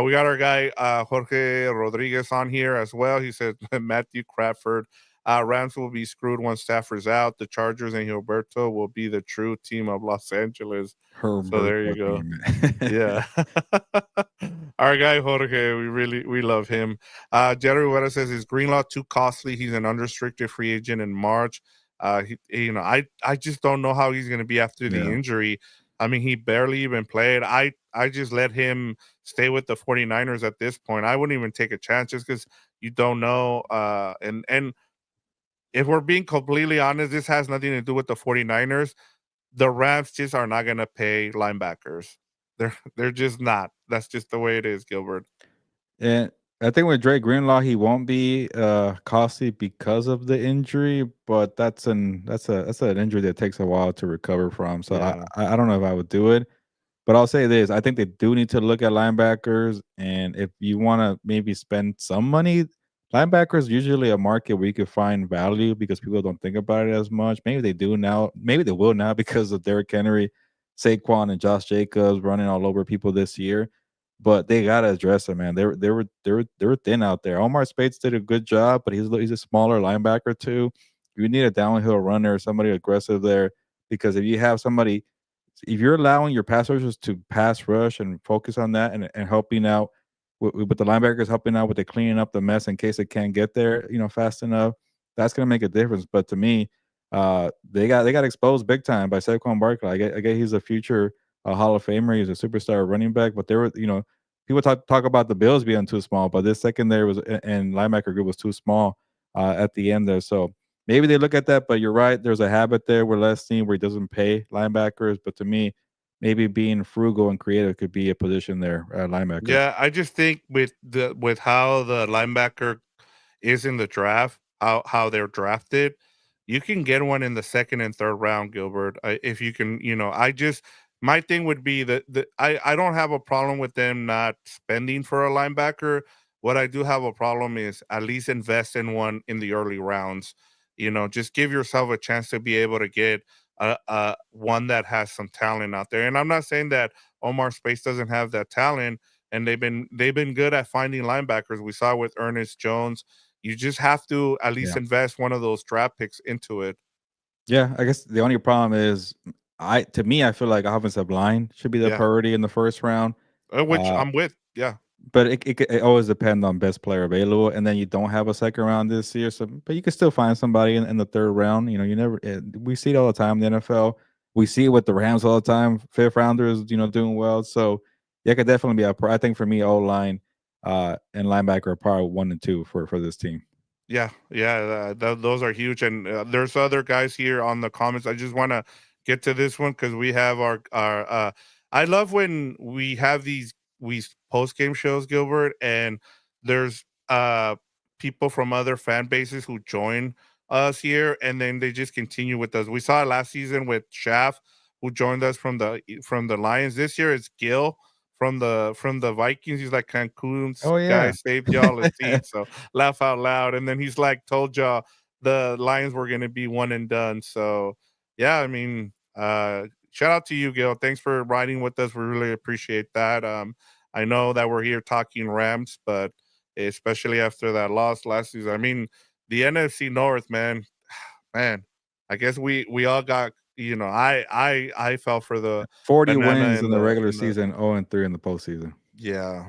We got our guy Jorge Rodriguez on here as well. He said Matthew Crawford. Rams will be screwed once Stafford's out. The Chargers and Gilberto will be the true team of Los Angeles. So there you Herberto go. team. Yeah. Our guy Jorge, we love him. Jerry Rivera says, is Greenlaw too costly? He's an unrestricted free agent in March. I just don't know how he's going to be after the Yeah. injury. I mean, he barely even played. I just let him stay with the 49ers at this point. I wouldn't even take a chance just because you don't know. And if we're being completely honest, this has nothing to do with the 49ers. The Rams just are not going to pay linebackers. They're just not. That's just the way it is, Gilbert. And I think with Drake Greenlaw, he won't be costly because of the injury, but that's an injury that takes a while to recover from. So I Yeah. I don't know if I would do it. But I'll say this, I think they do need to look at linebackers, and if you wanna maybe spend some money, linebackers usually a market where you could find value because people don't think about it as much. Maybe they do now. Maybe they will now because of Derrick Henry, Saquon, and Josh Jacobs running all over people this year. But they gotta address it, man. They were thin out there. Omar Spades did a good job, but he's a smaller linebacker too. You need a downhill runner, somebody aggressive there, because if you're allowing your pass rushers to pass rush and focus on that and helping out with the linebackers helping out with the cleaning up the mess in case it can't get there, fast enough, that's gonna make a difference. But to me, they got exposed big time by Saquon Barkley. I get he's a future Hall of Famer. He's a superstar running back, but there were people talk about the Bills being too small, but this secondary was and linebacker group was too small at the end there. So maybe they look at that, but you're right. There's a habit there where Les Snead where he doesn't pay linebackers. But to me, maybe being frugal and creative could be a position there at linebacker. Yeah, I just think with how the linebacker is in the draft, how they're drafted, you can get one in the second and third round, Gilbert. If you can, I just my thing would be that I don't have a problem with them not spending for a linebacker. What I do have a problem is at least invest in one in the early rounds. Just give yourself a chance to be able to get a one that has some talent out there. And I'm not saying that Omar Space doesn't have that talent, and they've been good at finding linebackers. We saw with Ernest Jones. You just have to at least Yeah. invest one of those draft picks into it. Yeah, I guess the only problem is I feel like offensive line should be the Yeah, priority in the first round. which Uh, I'm with. Yeah, but it always depends on best player available, and then you don't have a second round this year. So, but you can still find somebody in the third round. You never. We see it all the time in the NFL. We see it with the Rams all the time. Fifth rounders, doing well. So, yeah, it could definitely be I think for me, O line, and linebacker are probably 1 and 2 for this team. yeah. Those are huge. And there's other guys here on the comments. I just want to get to this one because we have our. I love when we have we post game shows, Gilbert, and there's people from other fan bases who join us here, and then they just continue with us. We saw it last season with Shaft, who joined us from the Lions. This year it's Gil from the Vikings. He's like, Cancun's Oh guy yeah. saved y'all a seat, so laugh out loud. And then he's like, told y'all the Lions were gonna be one and done. So yeah, I mean, shout out to you, Gil. Thanks for riding with us. We really appreciate that. I know that we're here talking Rams, but especially after that loss last season. I mean, the NFC North, man, man. I guess we all got. I fell for the 40 banana wins in in the the regular in the season, 0-3 in the postseason. yeah.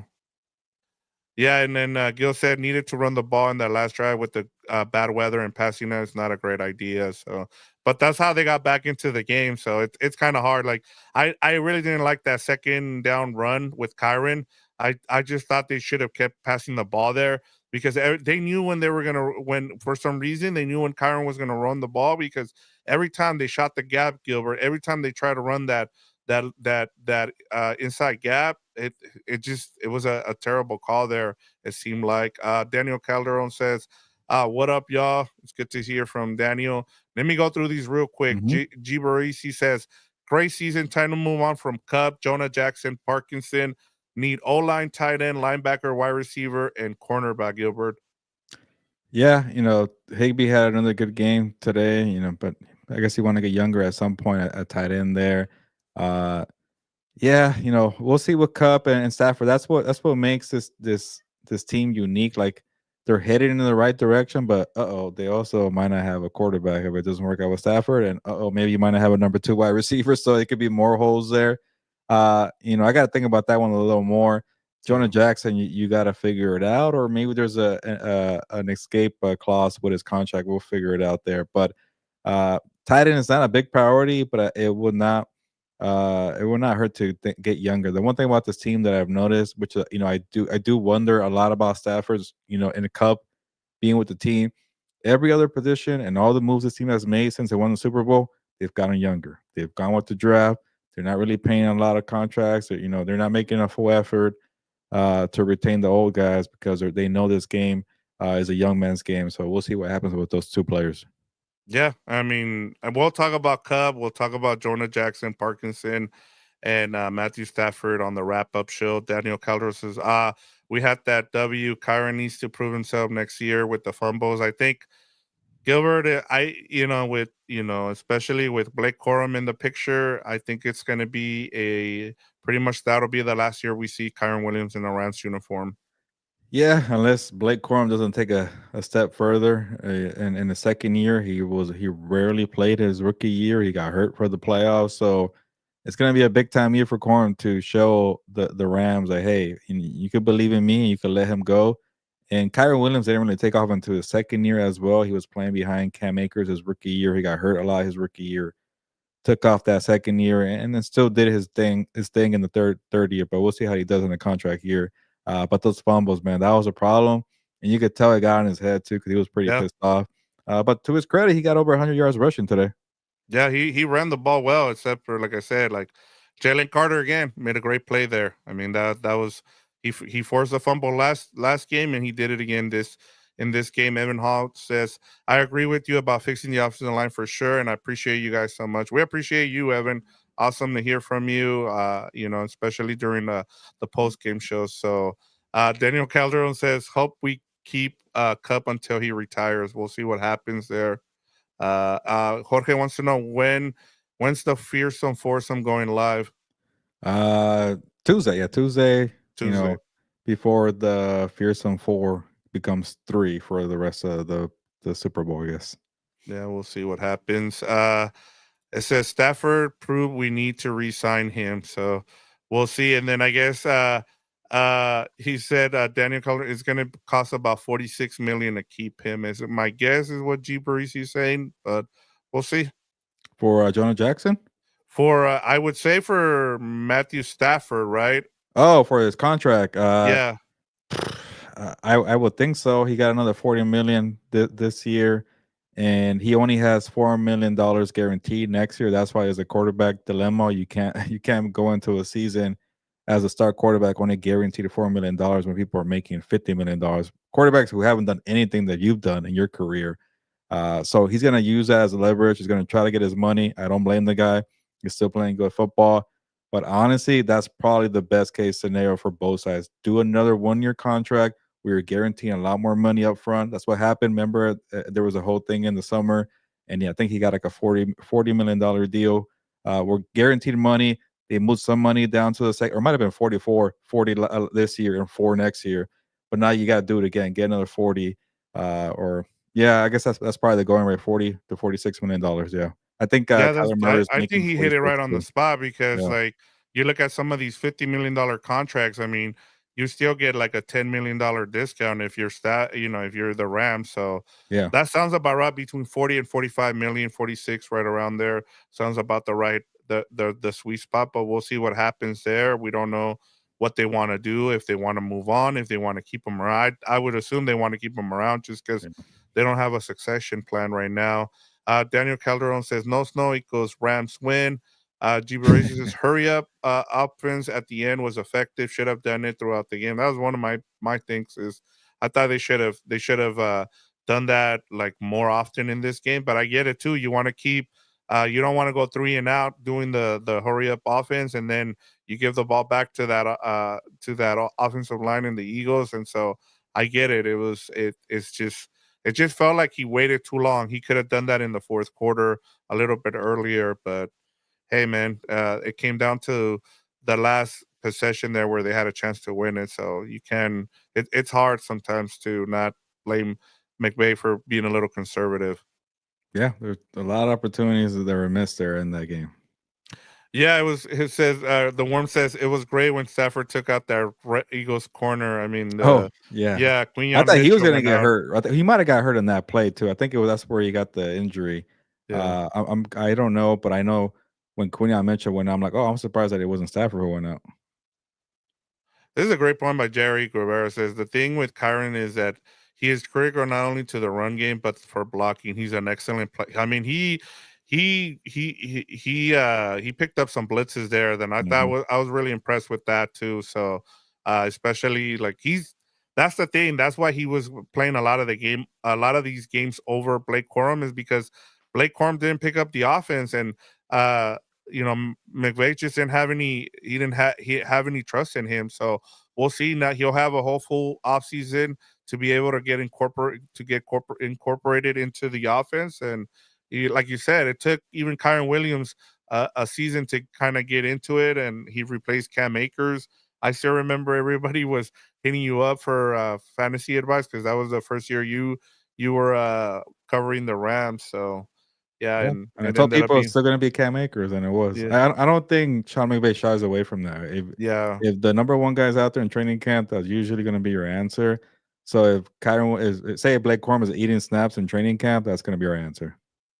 Yeah, and then Gil said needed to run the ball in that last drive with the bad weather and passing is not a great idea. So, but that's how they got back into the game. So it's kind of hard. Like I really didn't like that second down run with Kyron. I just thought they should have kept passing the ball there because they knew when they were gonna when for some reason they knew when Kyron was gonna run the ball because every time they shot the gap, Gilbert, every time they try to run that inside gap, it was a terrible call there. It seemed like Daniel Calderon says, "What up, y'all? It's good to hear from Daniel." Let me go through these real quick. Hmm. G Barisi says, "Great season. Time to move on from Cup, Jonah Jackson, Parkinson. Need O line, tight end, linebacker, wide receiver, and cornerback." Gilbert. Yeah, Higby had another good game today. But I guess he want to get younger at some point at tight end there. Uh, Yeah, we'll see with Cup and Stafford. That's what makes this team unique. Like they're headed in the right direction, but they also might not have a quarterback if it doesn't work out with Stafford, and maybe you might not have a number two wide receiver, so it could be more holes there. I got to think about that one a little more. Jonah Yeah. Jackson, you got to figure it out, or maybe there's an escape clause with his contract. We'll figure it out there, but uh, tight end is not a big priority, but it will not hurt to get younger. The one thing about this team that I've noticed, which I do wonder a lot about Stafford's, in the Cup, being with the team, every other position and all the moves this team has made since they won the Super Bowl, they've gotten younger. They've gone with the draft. They're not really paying a lot of contracts. They're not making a full effort to retain the old guys because they know this game is a young man's game. So we'll see what happens with those two players. Yeah, I mean, we'll talk about Cub. We'll talk about Jonah Jackson, Parkinson, and Matthew Stafford on the wrap up show. Daniel Calderon says, we had that W. Kyron needs to prove himself next year with the fumbles. I think Gilbert, with, especially with Blake Corum in the picture, I think it's going to be pretty much that'll be the last year we see Kyron Williams in a Rams uniform. Yeah, unless Blake Corum doesn't take a step further, in the second year he rarely played his rookie year. He got hurt for the playoffs, so it's gonna be a big time year for Corum to show the Rams that hey, you could believe in me, and you could let him go. And Kyron Williams didn't really take off into his second year as well. He was playing behind Cam Akers his rookie year. He got hurt a lot his rookie year, took off that second year, and then still did his thing in the third year. But we'll see how he does in the contract year. But those fumbles, man, that was a problem, and you could tell it got in his head too because he was pretty Yeah. pissed off. But to his credit, he got over 100 yards rushing today. Yeah, he ran the ball well, except for like I said, like Jalen Carter again made a great play there. I mean that was he forced a fumble last game and he did it again in this game. Evan Hall says, "I agree with you about fixing the offensive line for sure, and I appreciate you guys so much. We appreciate you, Evan. Awesome to hear from you. Especially during the post game shows." So Daniel Calderon says, "Hope we keep Cup until he retires. We'll see what happens there." Jorge wants to know when's the fearsome foursome going live? Uh, Tuesday, yeah, Tuesday. Tuesday. Before the fearsome four becomes three for the rest of the Super Bowl, I guess. Yeah, we'll see what happens. It says Stafford proved we need to re-sign him, so we'll see. And then I guess he said Daniel Color is going to cost about 46 million to keep him. Is it my guess is what G Parisi is saying, but we'll see. For Jonah Jackson. For I would say for Matthew Stafford, right? Oh, for his contract. Yeah, I would think so. He got another 40 million this year, and he only has $4 million guaranteed next year. That's why it's a quarterback dilemma. You can't you can't go into a season as a star quarterback only guaranteed $4 million when people are making $50 million. Quarterbacks who haven't done anything that you've done in your career. So he's gonna use that as leverage. He's gonna try to get his money. I don't blame the guy. He's still playing good football. But honestly, that's probably the best case scenario for both sides. Do another 1 year contract. We were guaranteeing a lot more money up front. That's what happened. Remember, there was a whole thing in the summer, and yeah, I think he got like a $40 million deal. We're guaranteed money. They moved some money down to the second, or it might have been 44, 40 this year and 4 next year. But now you got to do it again. Get another 40, or yeah, I guess that's probably the going rate, 40 to $46 million. Yeah, I think yeah, Kyler Murray is I think making he hit it 46 right on the too. spot because Yeah. like you look at some of these $50 million contracts. I mean, you still get like a $10 million discount if you're if you're the Rams. So Yeah. that sounds about right, between 40 and 45 million, 46, right around there. Sounds about the right the sweet spot, but we'll see what happens there. We don't know what they want to do, if they want to move on, if they want to keep them around. I would assume they want to keep them around just because Yeah. they don't have a succession plan right now. Daniel Calderon says no snow equals Rams win. Gibarese says hurry up. Offense at the end was effective. Should have done it throughout the game. That was one of my things. Is I thought they should have done that like more often in this game. But I get it too. You want to keep. You don't want to go three and out doing the hurry up offense, and then you give the ball back to that offensive line in the Eagles. And so I get it. It just felt like he waited too long. He could have done that in the fourth quarter a little bit earlier, but hey, man, it came down to the last possession there where they had a chance to win it. So you can, it's hard sometimes to not blame McVay for being a little conservative. Yeah, there's a lot of opportunities that were missed there in that game. Yeah, it was. It says the worm says it was great when Stafford took out that Eagles corner. I mean, Oh, yeah. yeah, I Quinion thought he was Mitchell gonna went get out. hurt. He might have got hurt in that play too. I think that's where he got the injury. Yeah. I don't know, but I know when Quinion Mitchell went out, I'm like, oh, I'm surprised that it wasn't Stafford who went out. This is a great point by Jerry Guevara. Says the thing with Kyron is that he is critical not only to the run game but for blocking. He's an excellent play. I mean, he picked up some blitzes there. Then Mhm. I was really impressed with that too. So especially like that's the thing. That's why he was playing a lot of these games over Blake Corum, is because Blake Corum didn't pick up the offense. And uh McVay just didn't have any. He have any trust in him. So we'll see. Now he'll have a whole full offseason to be able to get incorporated into the offense. And like you said, it took even Kyron Williams a season to kind of get into it, and he replaced Cam Akers. I still remember everybody was hitting you up for fantasy advice because that was the first year you were covering the Rams. So yeah, Yeah, and and I it told ended up people it's being still gonna be Cam Akers, and it was. yeah, I don't think Sean McVay shies away from that. yeah. If the number one guy's out there in training camp, that's usually gonna be your answer. So if Kyron is say Blake Corum is eating snaps in training camp, that's gonna be our answer.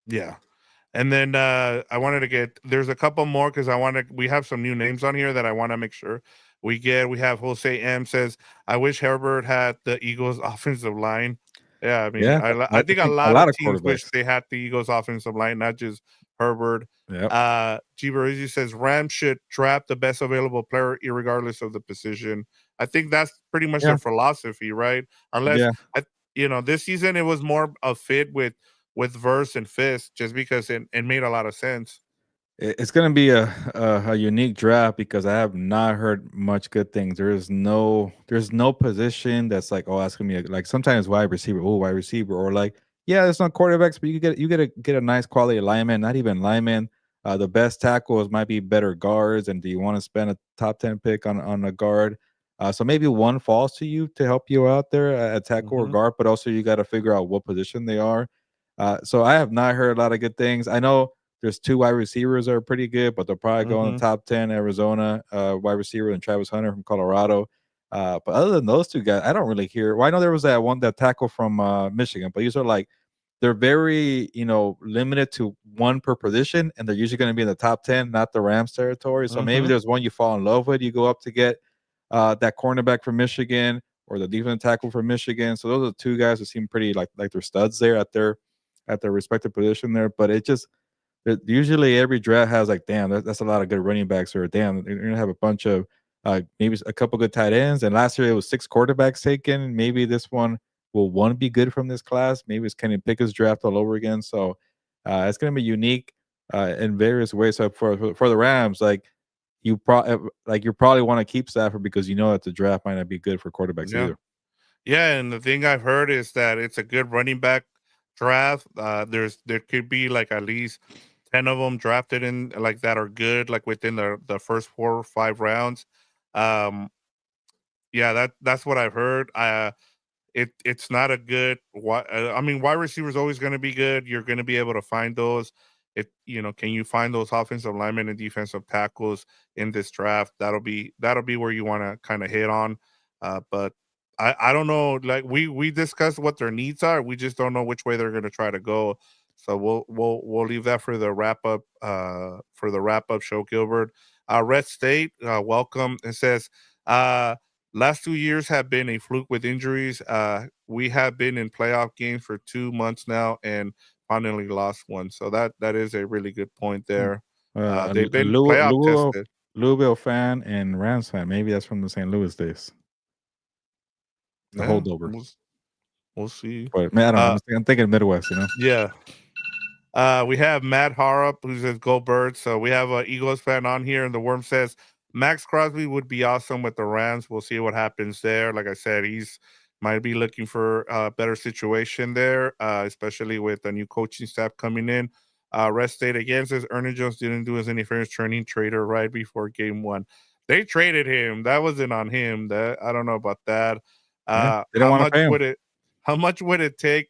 Yeah. And then I wanted to there's a couple more because we have some new names on here that I want to make sure we get. We have Jose M says, I wish Herbert had the Eagles offensive line. Yeah, I mean, Yeah, I I think a think a lot lot of of teams wish quarterbacks. they had the Eagles offensive line, not just Herbert. Yep. G. Barizzi says Rams should draft the best available player, regardless of the position. I think that's pretty much Yeah, their philosophy, right? Unless yeah. I, this season it was more a fit with Verse and Fist, just because it made a lot of sense. It's gonna be a unique draft because I have not heard much good things. There's no position that's like, oh, that's gonna be like sometimes wide receiver, oh, wide receiver, or like, yeah, there's no quarterbacks, but you get a nice quality lineman, not even lineman. The best tackles might be better guards, and do you want to spend a top 10 pick on a guard? So maybe one falls to you to help you out there at tackle or Mhm, guard, but also you got to figure out what position they are. So I have not heard a lot of good things. I know there's two wide receivers that are pretty good, but they'll probably go in the mhm, top 10. Arizona wide receiver and Travis Hunter from Colorado. But other than those two guys, I don't really hear. Well, I know there was that tackle from Michigan, but these are like they're very limited to one per position, and they're usually going to be in the top 10, not the Rams territory. So maybe mhm, there's one you fall in love with. You go up to get that cornerback from Michigan or the defensive tackle from Michigan. So those are two guys that seem pretty like they're studs there at their respective position there. But it just usually every draft has like, damn, that's a lot of good running backs, or damn, you're gonna have a bunch of maybe a couple good tight ends. And last year it was six quarterbacks taken. Maybe this one will one be good from this class. Maybe it's Kenny Pickett's draft all over again. So it's gonna be unique in various ways. So for the Rams, like you probably want to keep Stafford because you know that the draft might not be good for quarterbacks yeah. either. Yeah, and the thing I've heard is that it's a good running back draft. There could be like at least 10 of them drafted in like that are good, like within the first 4 or 5 rounds. Um, yeah, that's what I've heard. It's not a good I mean, wide receiver is always gonna be good. You're gonna be able to find those. Can you find those offensive linemen and defensive tackles in this draft? That'll be where you wanna kinda hit on. But I don't know. Like we discussed what their needs are. We just don't know which way they're going to try to go. So we'll leave that for the wrap up show, Gilbert. Red State, welcome. It says last 2 years have been a fluke with injuries. We have been in playoff games for 2 months now and finally lost one. So that is a really good point Hmm. there. A They've been playoff tested. Louisville fan and Rams fan. Maybe that's from the St. Louis days. The Yeah, holdover. we'll see. But man, I don't know. Uh, I'm thinking Midwest. You know. yeah. We have Matt Harrop who says go Birds. So we have a Eagles fan on here, and the worm says Max Crosby would be awesome with the Rams. We'll see what happens there. Like I said, he's might be looking for a better situation there, especially with the new coaching staff coming in. Rest State again says Ernie Jones didn't do us any favors turning trader right before game one. They traded him. That wasn't on him. That I don't know about that. Yeah, Uh, they didn't how want to much pay him. would it? How much would it take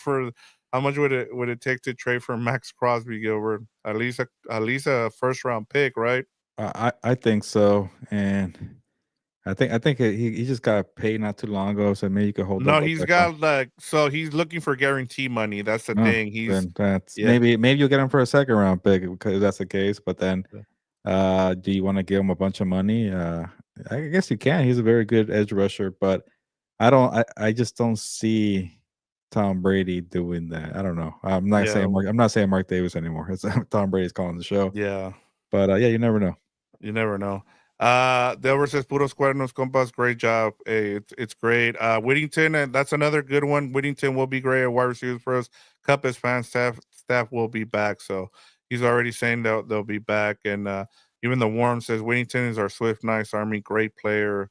for how much would it take to trade for Max Crosby, Gilbert? At least a first round pick, right? I think so, and I think he just got paid not too long ago, so maybe you could hold up No, a he's second. got like so he's looking for guarantee money. That's the Oh, thing. He's then that's yeah. maybe you'll get him for a second round pick because that's the case. But then, do you want to give him a bunch of money? I guess you can. He's a very good edge rusher, but I just don't see Tom Brady doing that. I don't know. Yeah, I'm not saying Mark Davis anymore. It's Tom Brady's calling the show. yeah. But yeah, you never know. You never know. Delver says Puros Cuernos Compas, great job. Hey, it's great. Whittington, and that's another good one. Whittington will be great at wide receivers for us. Cup is fan staff will be back. So he's already saying they'll be back. And even the Worm says Whittington is our swift, nice army, great player.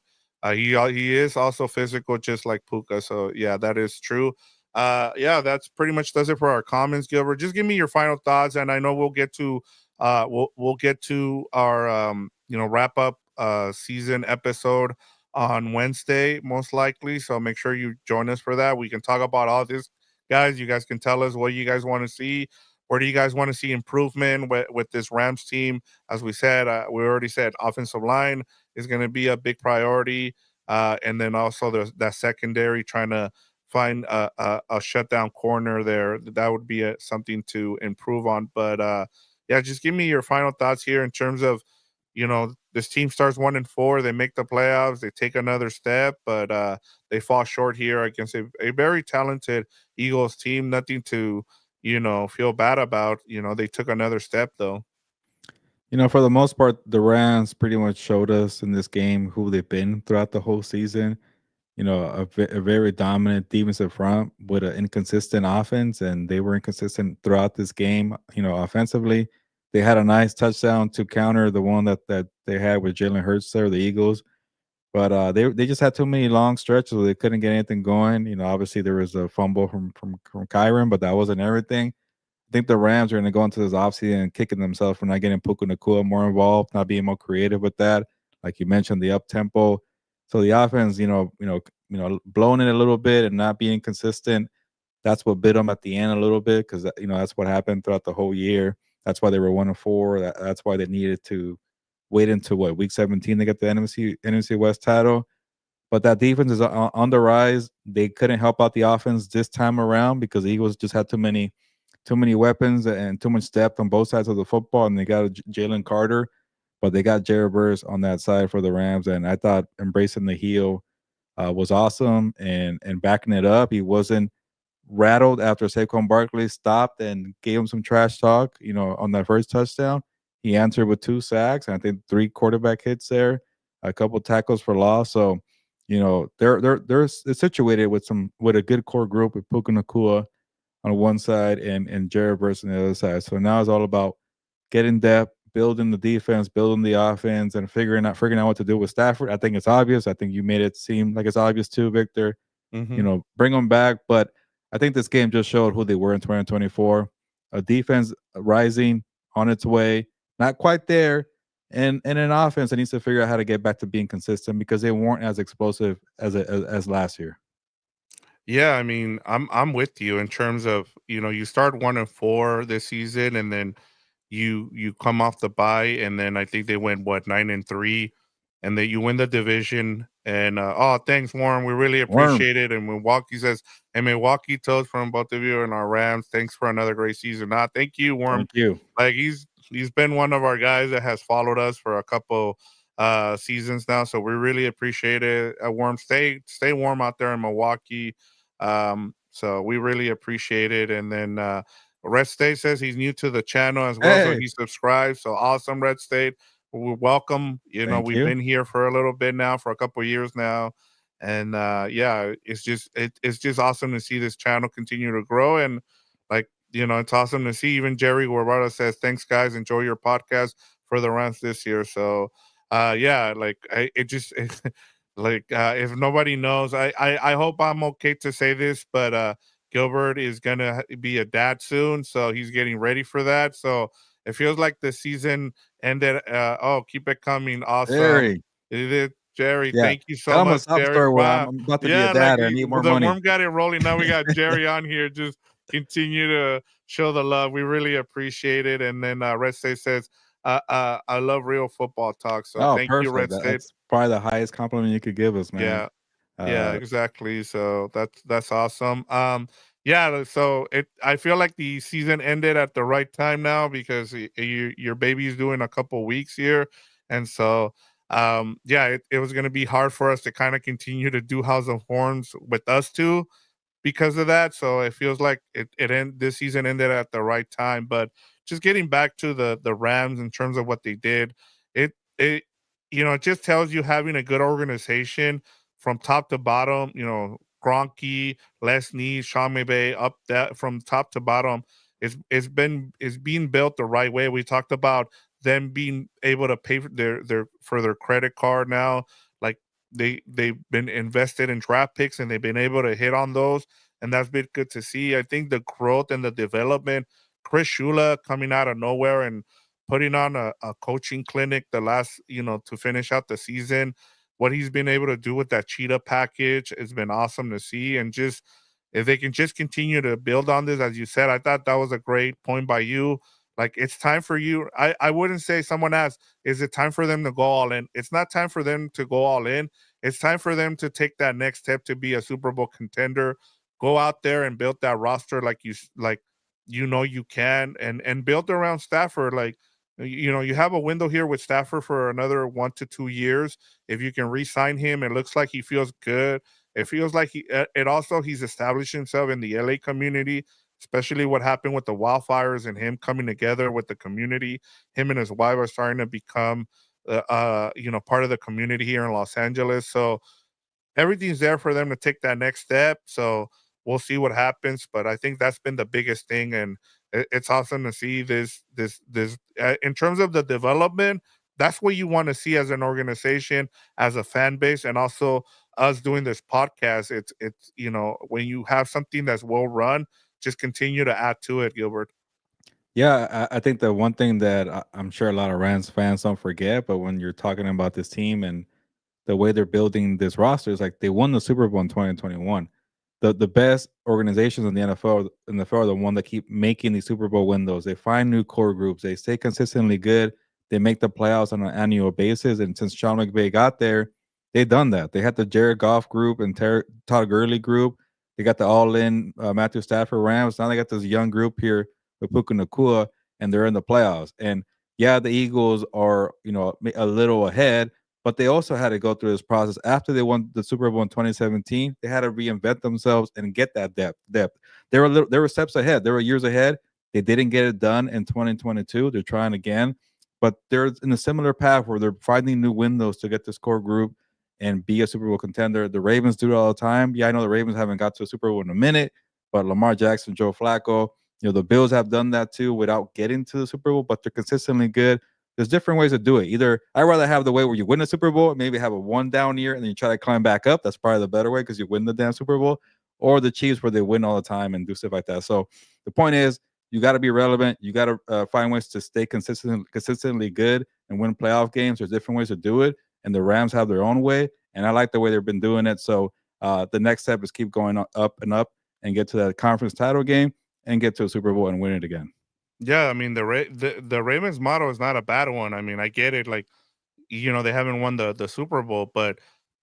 He is also physical, just like Puka. So yeah, that is true. Yeah, that's pretty much does it for our comments, Gilbert. Just give me your final thoughts, and I know we'll get to our wrap up season episode on Wednesday most likely. So make sure you join us for that. We can talk about all this, guys. You guys can tell us what you guys want to see. Where do you guys want to see improvement with this Rams team? As we said, we already said offensive line is going to be a big priority, and then also there's that secondary trying to find a shutdown corner there. That would be something to improve on. But yeah, just give me your final thoughts here in terms of, this team starts 1-4, they make the playoffs, they take another step, but they fall short here against a very talented Eagles team. Nothing to, feel bad about. They took another step though. For the most part, the Rams pretty much showed us in this game who they've been throughout the whole season. A very dominant defensive front with an inconsistent offense, and they were inconsistent throughout this game. Offensively, they had a nice touchdown to counter the one that they had with Jalen Hurts there, the Eagles. But they just had too many long stretches where they couldn't get anything going. Obviously there was a fumble from Kyron, but that wasn't everything. I think the Rams are going to go into this offseason and kicking themselves for not getting Puka Nacua more involved, not being more creative with that. Like you mentioned, the up tempo. So the offense, blowing it a little bit and not being consistent. That's what bit them at the end a little bit because that's what happened throughout the whole year. That's why they were 1-4. That's why they needed to wait until week 17 to get the NFC West title. But that defense is on the rise. They couldn't help out the offense this time around because the Eagles just had too many weapons and too much depth on both sides of the football, and they got Jalen Carter, but they got Jared Burris on that side for the Rams, and I thought embracing the heel was awesome and backing it up. He wasn't rattled after Saquon Barkley stopped and gave him some trash talk, on that first touchdown. He answered with 2 sacks and I think 3 quarterback hits there, a couple tackles for loss. So, they're situated with a good core group with Puka Nacua on one side and Jared Verse on the other side. So now it's all about getting depth, building the defense, building the offense, and figuring out what to do with Stafford. I think it's obvious. I think you made it seem like it's obvious too, Victor. Mm-hmm. Bring them back. But I think this game just showed who they were in 2024. A defense rising on its way, not quite there, and an offense that needs to figure out how to get back to being consistent because they weren't as explosive as last year. Yeah, I mean, I'm with you in terms of, you start 1-4 this season, and then you come off the bye, and then I think they went 9-3, and then you win the division. And oh, thanks, Warren. We really Worm. appreciate it. And Milwaukee says, and Milwaukee toast from both of you and our Rams. Thanks for another great season. Thank you, Worm. Thank you. Like he's been one of our guys that has followed us for a couple seasons now. So we really appreciate it. Worm, stay warm out there in Milwaukee. So we really appreciate it. And then Red State says he's new to the channel as well, so Hey, he subscribed. So awesome, Red State. We welcome. thank We've you. been here for a little bit now, for a couple years now, and yeah, it's just awesome to see this channel continue to grow. And like it's awesome to see. Even Jerry Guevara says, "Thanks, guys. Enjoy your podcast for the Rams this year." So, yeah, like it just like if nobody knows, I hope I'm okay to say this, but Gilbert is gonna be a dad soon, so he's getting ready for that. So it feels like the season ended. Oh, keep it coming! Awesome, Jerry. it is Jerry. Yeah. Thank you so Tell him a much, sob Jerry. story where I'm, Wow, I'm about to be a yeah, like dad. I need more the money. worm got it rolling. Now we got Jerry on here. Just continue to show the love. We really appreciate it. And then Red State says, "I love real football talk." So Oh, thank you, perfect. Red State. That's probably the highest compliment you could give us, man. Yeah. Yeah, Uh, exactly. So that's awesome. Yeah, so I feel like the season ended at the right time now because your baby's doing a couple weeks here. And so yeah, it was gonna be hard for us to kind of continue to do House of Horns with us two because of that. So it feels like this season ended at the right time. But just getting back to the Rams in terms of what they did, it it just tells you having a good organization from top to bottom. Gronky, Les Nees, Sean McVay, up that from top to bottom. It's being built the right way. We talked about them being able to pay for their credit card now. Like they've been invested in draft picks and they've been able to hit on those, and that's been good to see. I think the growth and the development, Chris Shula coming out of nowhere and putting on a coaching clinic the last to finish out the season, what he's been able to do with that cheetah package has been awesome to see. And just if they can just continue to build on this, as you said, I thought that was a great point by you. Like it's time for you. I wouldn't say someone asked, is it time for them to go all in? It's not time for them to go all in. It's time for them to take that next step to be a Super Bowl contender. Go out there and build that roster like you can, and build around Stafford. Like you have a window here with Stafford for another 1 to 2 years. If you can re-sign him, it looks like he feels good. It feels like he's established himself in the LA community, especially what happened with the wildfires and him coming together with the community. Him and his wife are starting to become part of the community here in Los Angeles. So everything's there for them to take that next step. So we'll see what happens, but I think that's been the biggest thing, and it's awesome to see this in terms of the development. That's what you want to see as an organization, as a fan base, and also us doing this podcast. It's when you have something that's well run, just continue to add to it, Gilbert. yeah, I think the one thing that I'm sure a lot of Rams fans don't forget, but when you're talking about this team and the way they're building this roster is like they won the Super Bowl in 2021. The best organizations in the NFL are the one that keep making these Super Bowl windows. They find new core groups. They stay consistently good. They make the playoffs on an annual basis. And since Sean McVay got there, they've done that. They had the Jared Goff group and Todd Gurley group. They got the all-in Matthew Stafford Rams. Now they got this young group here with Puka Nakua, and they're in the playoffs. And yeah, the Eagles are a little ahead, but they also had to go through this process after they won the Super Bowl in 2017. They had to reinvent themselves and get that depth. They were steps ahead. They were years ahead. They didn't get it done in 2022. They're trying again, but they're in a similar path where they're finding new windows to get this core group and be a Super Bowl contender. The Ravens do it all the time. Yeah, I know the Ravens haven't got to a Super Bowl in a minute, but Lamar Jackson, Joe Flacco, the Bills have done that too without getting to the Super Bowl, but they're consistently good. There's different ways to do it. Either I'd rather have the way where you win a Super Bowl, maybe have a one down year, and then you try to climb back up. That's probably the better way because you win the damn Super Bowl. Or the Chiefs where they win all the time and do stuff like that. So the point is, you got to be relevant. You got to find ways to stay consistently good and win playoff games. There's different ways to do it, and the Rams have their own way. And I like the way they've been doing it. So the next step is keep going up and up and get to that conference title game and get to a Super Bowl and win it again. Yeah, I mean the Ravens motto is not a bad one. I mean, I get it. Like they haven't won the Super Bowl, but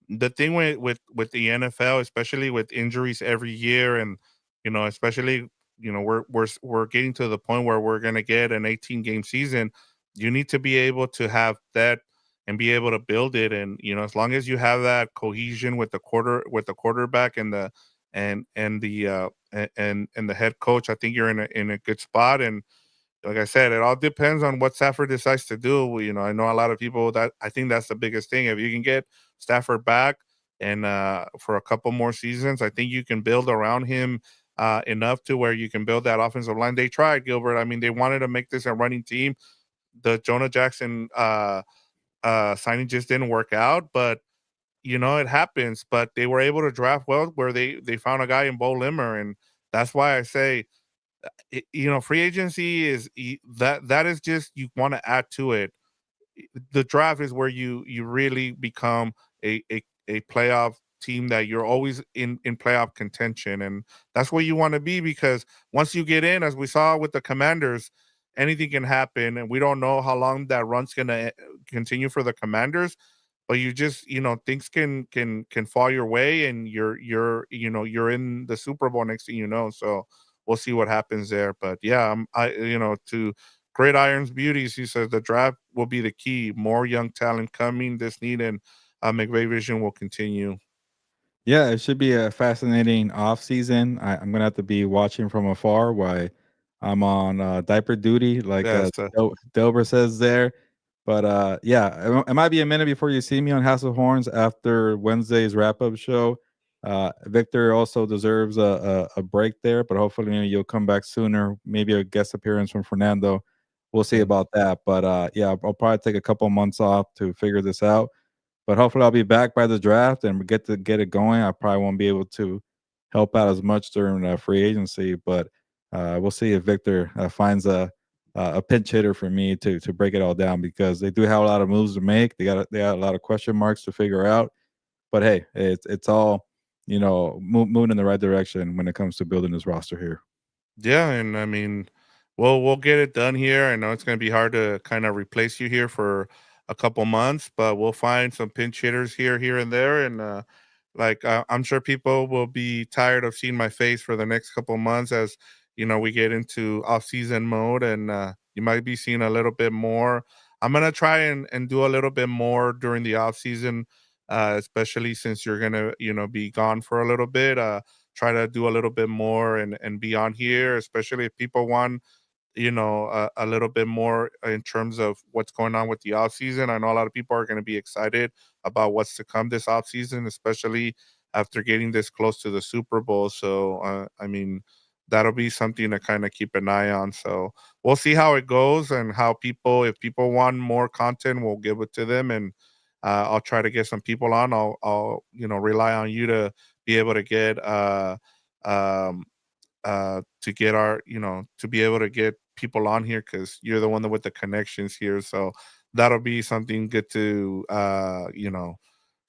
the thing with the NFL, especially with injuries every year, and especially we're getting to the point where we're gonna get an 18 game season. You need to be able to have that and be able to build it, and as long as you have that cohesion with the quarterback and the head coach, I think you're in a good spot. And like I said, it all depends on what Stafford decides to do. I know a lot of people that I think that's the biggest thing. If you can get Stafford back and for a couple more seasons, I think you can build around him enough to where you can build that offensive line. They tried, Gilbert. I mean, they wanted to make this a running team. The Jonah Jackson signing just didn't work out, but it happens. But they were able to draft well, where they found a guy in Bo Limmer, and that's why I say free agency that is just you want to add to it. The draft is where you really become a playoff team, that you're always in playoff contention, and that's where you want to be, because once you get in, as we saw with the Commanders, anything can happen, and we don't know how long that run's going to continue for the Commanders. But you just things can fall your way, and you're in the Super Bowl next thing you know. So we'll see what happens there. But yeah, to Great Irons Beauties, he says the draft will be the key. More young talent coming. This need, and McVay vision will continue. Yeah, it should be a fascinating off season. I'm gonna have to be watching from afar while I'm on diaper duty, like Yes, Delbert says there. But yeah, it might be a minute before you see me on House of Horns after Wednesday's wrap up show. Victor also deserves a break there, but hopefully you'll come back sooner. Maybe a guest appearance from Fernando. We'll see okay. about that. But yeah, I'll probably take a couple months off to figure this out, but hopefully I'll be back by the draft and we get it going. I probably won't be able to help out as much during free agency, but we'll see if Victor finds a pinch hitter for me to break it all down, because they do have a lot of moves to make. They got a lot of question marks to figure out. But hey, it's all moving in the right direction when it comes to building this roster here. Yeah, and I mean, we'll get it done here. I know it's going to be hard to kind of replace you here for a couple months, but we'll find some pinch hitters here, and there, and I'm sure people will be tired of seeing my face for the next couple months, as we get into off-season mode, and you might be seeing a little bit more. I'm gonna try and do a little bit more during the off-season, especially since you're gonna be gone for a little bit. Try to do a little bit more and be on here, especially if people want a little bit more in terms of what's going on with the off season. I know a lot of people are going to be excited about what's to come this off season, especially after getting this close to the Super Bowl. So I mean, that'll be something to kind of keep an eye on. So we'll see how it goes, and how people, if people want more content, we'll give it to them, and I'll try to get some people on. I'll rely on you to be able to get um to get our to be able to get people on here, because you're the one with the connections here. So that'll be something good to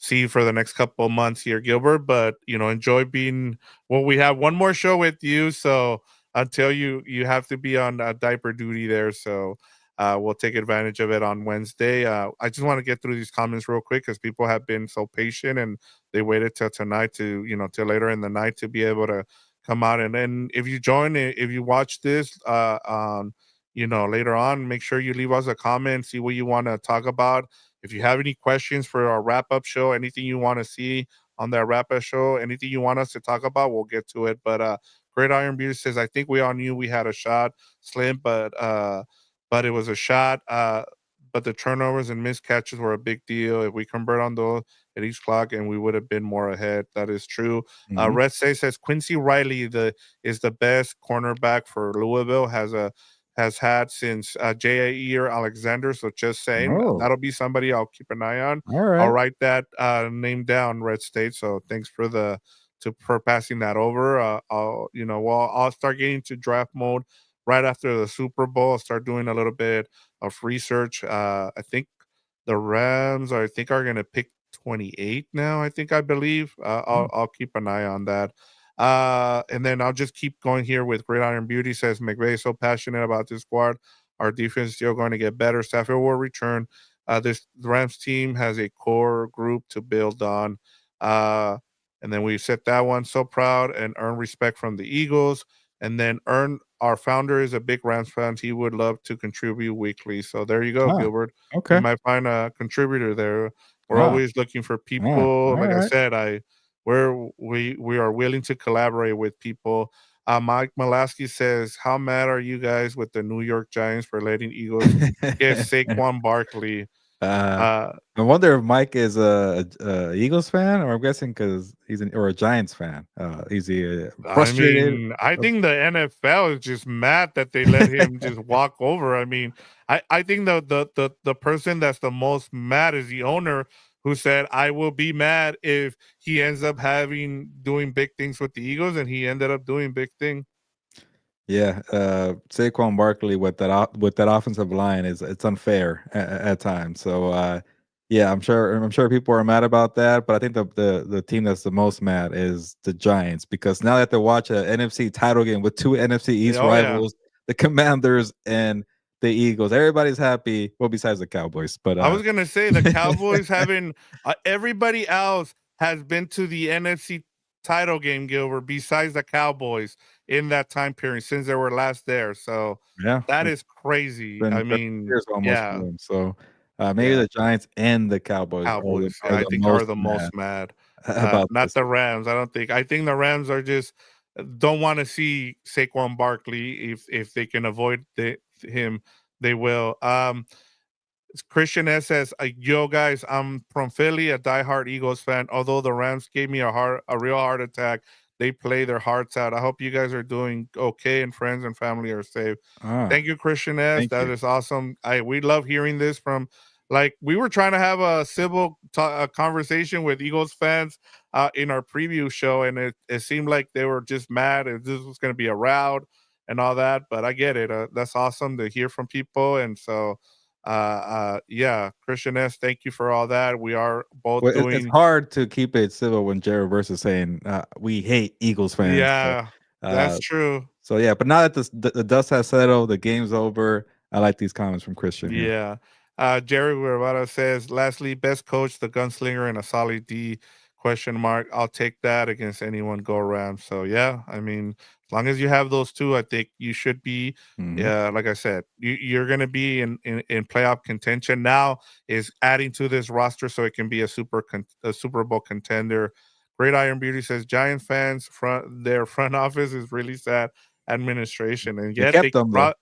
see for the next couple of months here, Gilbert. But enjoy being, well, we have one more show with you, so until you have to be on diaper duty there. So we'll take advantage of it on Wednesday. I just want to get through these comments real quick, because people have been so patient, and they waited till tonight to till later in the night to be able to come out. And then if you join it, if you watch this on later on, make sure you leave us a comment, see what you want to talk about. If you have any questions for our wrap up show, anything you want to see on that wrap up show, anything you want us to talk about, we'll get to it. But Great Iron Beauty says, I think we all knew we had a shot, Slim, but it was a shot. But the turnovers and missed catches were a big deal. If we convert on those at each clock, and we would have been more ahead. That is true. Mhm. Red State says Quincy Riley is the best cornerback for Louisville. Has had since Jair Alexander. So just saying, Oh, that'll be somebody I'll keep an eye on. all I'll right. write that name down, Red State. So thanks for passing that over. I'll start getting to draft mode right after the Super Bowl. I'll start doing a little bit of research. I think the Rams, I think, are going to pick 28 now. I believe. Mm. I'll keep an eye on that. And then I'll just keep going here with Great Iron Beauty says McVay is so passionate about this squad. Our defense is still going to get better. Stafford will return. This Rams team has a core group to build on. Uh, and then we set that one so proud and earn respect from the Eagles. And then earn our founder is a big Rams fan. He would love to contribute weekly. So there you go, Ah, Gilbert. You okay. might find a contributor there. We're Ah, always looking for ah, people. all Like I right. said, we are willing to collaborate with people. Mike Malasky says, "How mad are you guys with the New York Giants for letting Eagles get Saquon Barkley?" Uh, Uh, I wonder if Mike is a Eagles fan, or I'm guessing because or a Giants fan. Is he I frustrated? mean, I think the NFL is just mad that they let him just walk over. I mean, I think the person that's the most mad is the owner who said, "I will be mad if he ends up having doing big things with the Eagles," and he ended up doing big things. Yeah, Saquon Barkley with with that offensive line is it's unfair at times. So yeah, I'm sure people are mad about that, but I think the team that's the most mad is the Giants because now they have to watch a NFC title game with two NFC East Oh yeah. rivals, the Commanders and the Eagles. Everybody's happy, well, besides the Cowboys, but I was gonna say the Cowboys having everybody else has been to the NFC title game, Gilbert, besides the Cowboys in that time period since they were last there. So yeah, that it's is crazy. been I 30 mean, years almost for yeah, them. So maybe yeah. the Giants and the Cowboys Cowboys, are I the think, are most the mad most mad, about not this. the Rams. I don't think. I think the Rams are just don't want to see Saquon Barkley. If they can avoid him, they will. Christian S says, "Yo guys, I'm from Philly, a diehard Eagles fan. Although the Rams gave me a real heart attack, they play their hearts out. I hope you guys are doing okay and friends and family are safe." Ah, Thank you, Christian S. thank That you. is awesome. I we love hearing this from. Like we were trying to have a civil conversation with Eagles fans in our preview show, and it seemed like they were just mad. And this was going to be a route and all that. But I get it. That's awesome to hear from people, and so yeah, Christian S, thank you for all that. We are both Well, it's doing, hard to keep it civil when Jared Verse is saying, "We hate Eagles fans." So, yeah, that's uh, true. so yeah, but now that the dust has settled, the game's over. I like these comments from Christian here. Yeah. Jerry Guevara says, lastly, best coach, the gunslinger, and a solid D question mark. I'll take that against anyone go around. So yeah, I mean, as long as you have those two, I think you should be. Mhm. Yeah, like I said, you're going to be in playoff contention. Now is adding to this roster so it can be a Super Bowl contender. Great Iron Beauty says Giant fans front their front office is really sad administration, and They yet kept them though.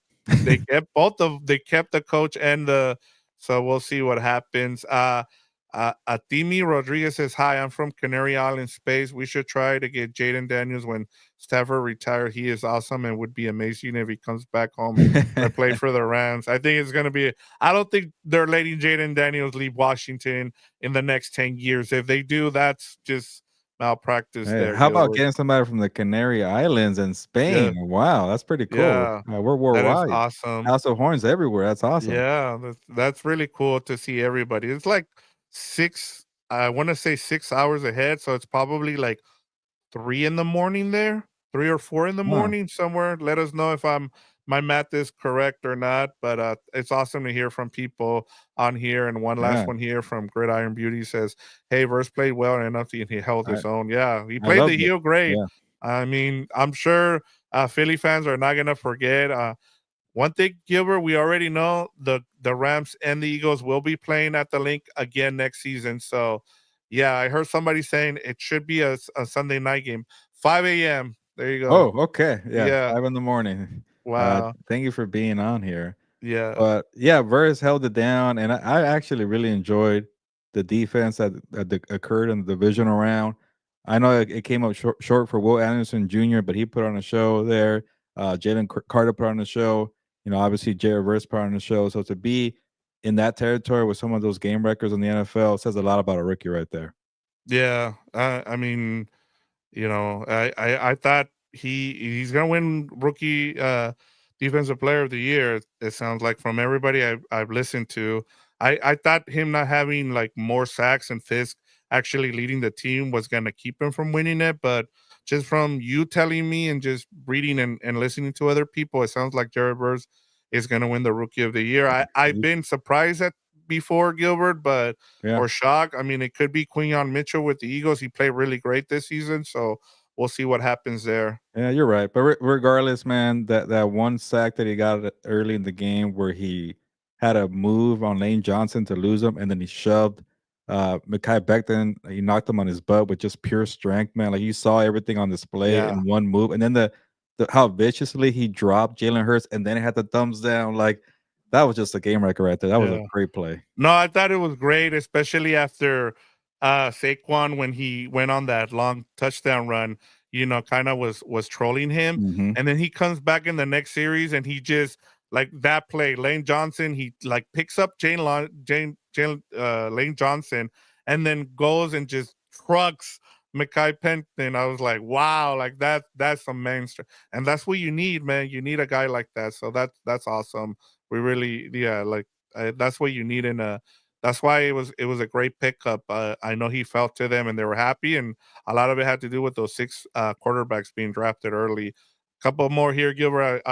they kept the coach and the so we'll see what happens. Atimi Rodriguez says, "Hi, I'm from Canary Island Space. We should try to get Jaden Daniels when Stafford retired. He is awesome and would be amazing if he comes back home and play for the Rams. I think it's going to be. I don't think they're letting Jaden Daniels leave Washington in the next 10 years. If they do, that's just malpractice Hey, there, how about Gilbert. getting somebody from the Canary Islands in Yeah, Spain? Wow, that's pretty cool. yeah, We're that is worldwide. awesome. House of Horns everywhere. That's awesome. Yeah, that's really cool to see everybody. It's like 6 I wanna say 6 hours ahead, so it's probably like 3 in the morning there, 3 or 4 in the Wow. morning somewhere. Let us know if my math is correct or not, but, it's awesome to hear from people on here, and one last Yeah. one here from Gridiron Beauty says, "Hey, Verse played well enough and he held I his own." Yeah, he I played the loved it. heel great. Yeah. I mean, I'm sure, Philly fans are not gonna forget, one thing, Gilbert, we already know the Rams and the Eagles will be playing at the link again next season. So, yeah, I heard somebody saying it should be a Sunday night game, 5 a.m. There you go. Oh, okay. Yeah, Yeah. 5 in the morning. Wow. Thank you for being on here. Yeah. But yeah, Verse held it down, and I actually really enjoyed the defense that occurred in the divisional round. I know it came up short for Will Anderson Jr., but he put on a show there. Jalen Carter put on a show. You know, obviously Jared Verse put on a show. So to be in that territory with some of those game records in the NFL says a lot about a rookie right there. Yeah. I mean, I thought he's gonna win rookie defensive player of the year. It sounds like from everybody I've listened to. I thought him not having like more sacks and Fisk actually leading the team was gonna keep him from winning it, but just from you telling me and just reading and listening to other people, it sounds like Jared Verse is gonna win the rookie of the year. I've been surprised at before Gilbert, but Yeah. or Shock. I mean, it could be Quinyon Mitchell with the Eagles. He played really great this season, so we'll see what happens there. Yeah, you're right. But regardless, man, that one sack that he got early in the game where he had a move on Lane Johnson to lose him, and then he shoved Mekhi Becton. He knocked him on his butt with just pure strength, man. Like you saw everything on display Yeah, in one move, and then the how viciously he dropped Jalen Hurts, and then he had the thumbs down. Like that was just a game wrecker right there. That was a yeah. great play. No, I thought it was great, especially after Saquon when he went on that long touchdown run, kind of was trolling him. Hmm. And then he comes back in the next series and he just like that play, Lane Johnson, he like picks up Lane Johnson and then goes and just trucks Mackay Penton. I was like, wow, like that's some mainstream. And that's what you need, man. You need a guy like that. So that's awesome. We really, yeah, like that's what you need in a. That's why it was a great pickup. I know he felt to them and they were happy, and a lot of it had to do with those six quarterbacks being drafted early. Couple more here, Gilbert.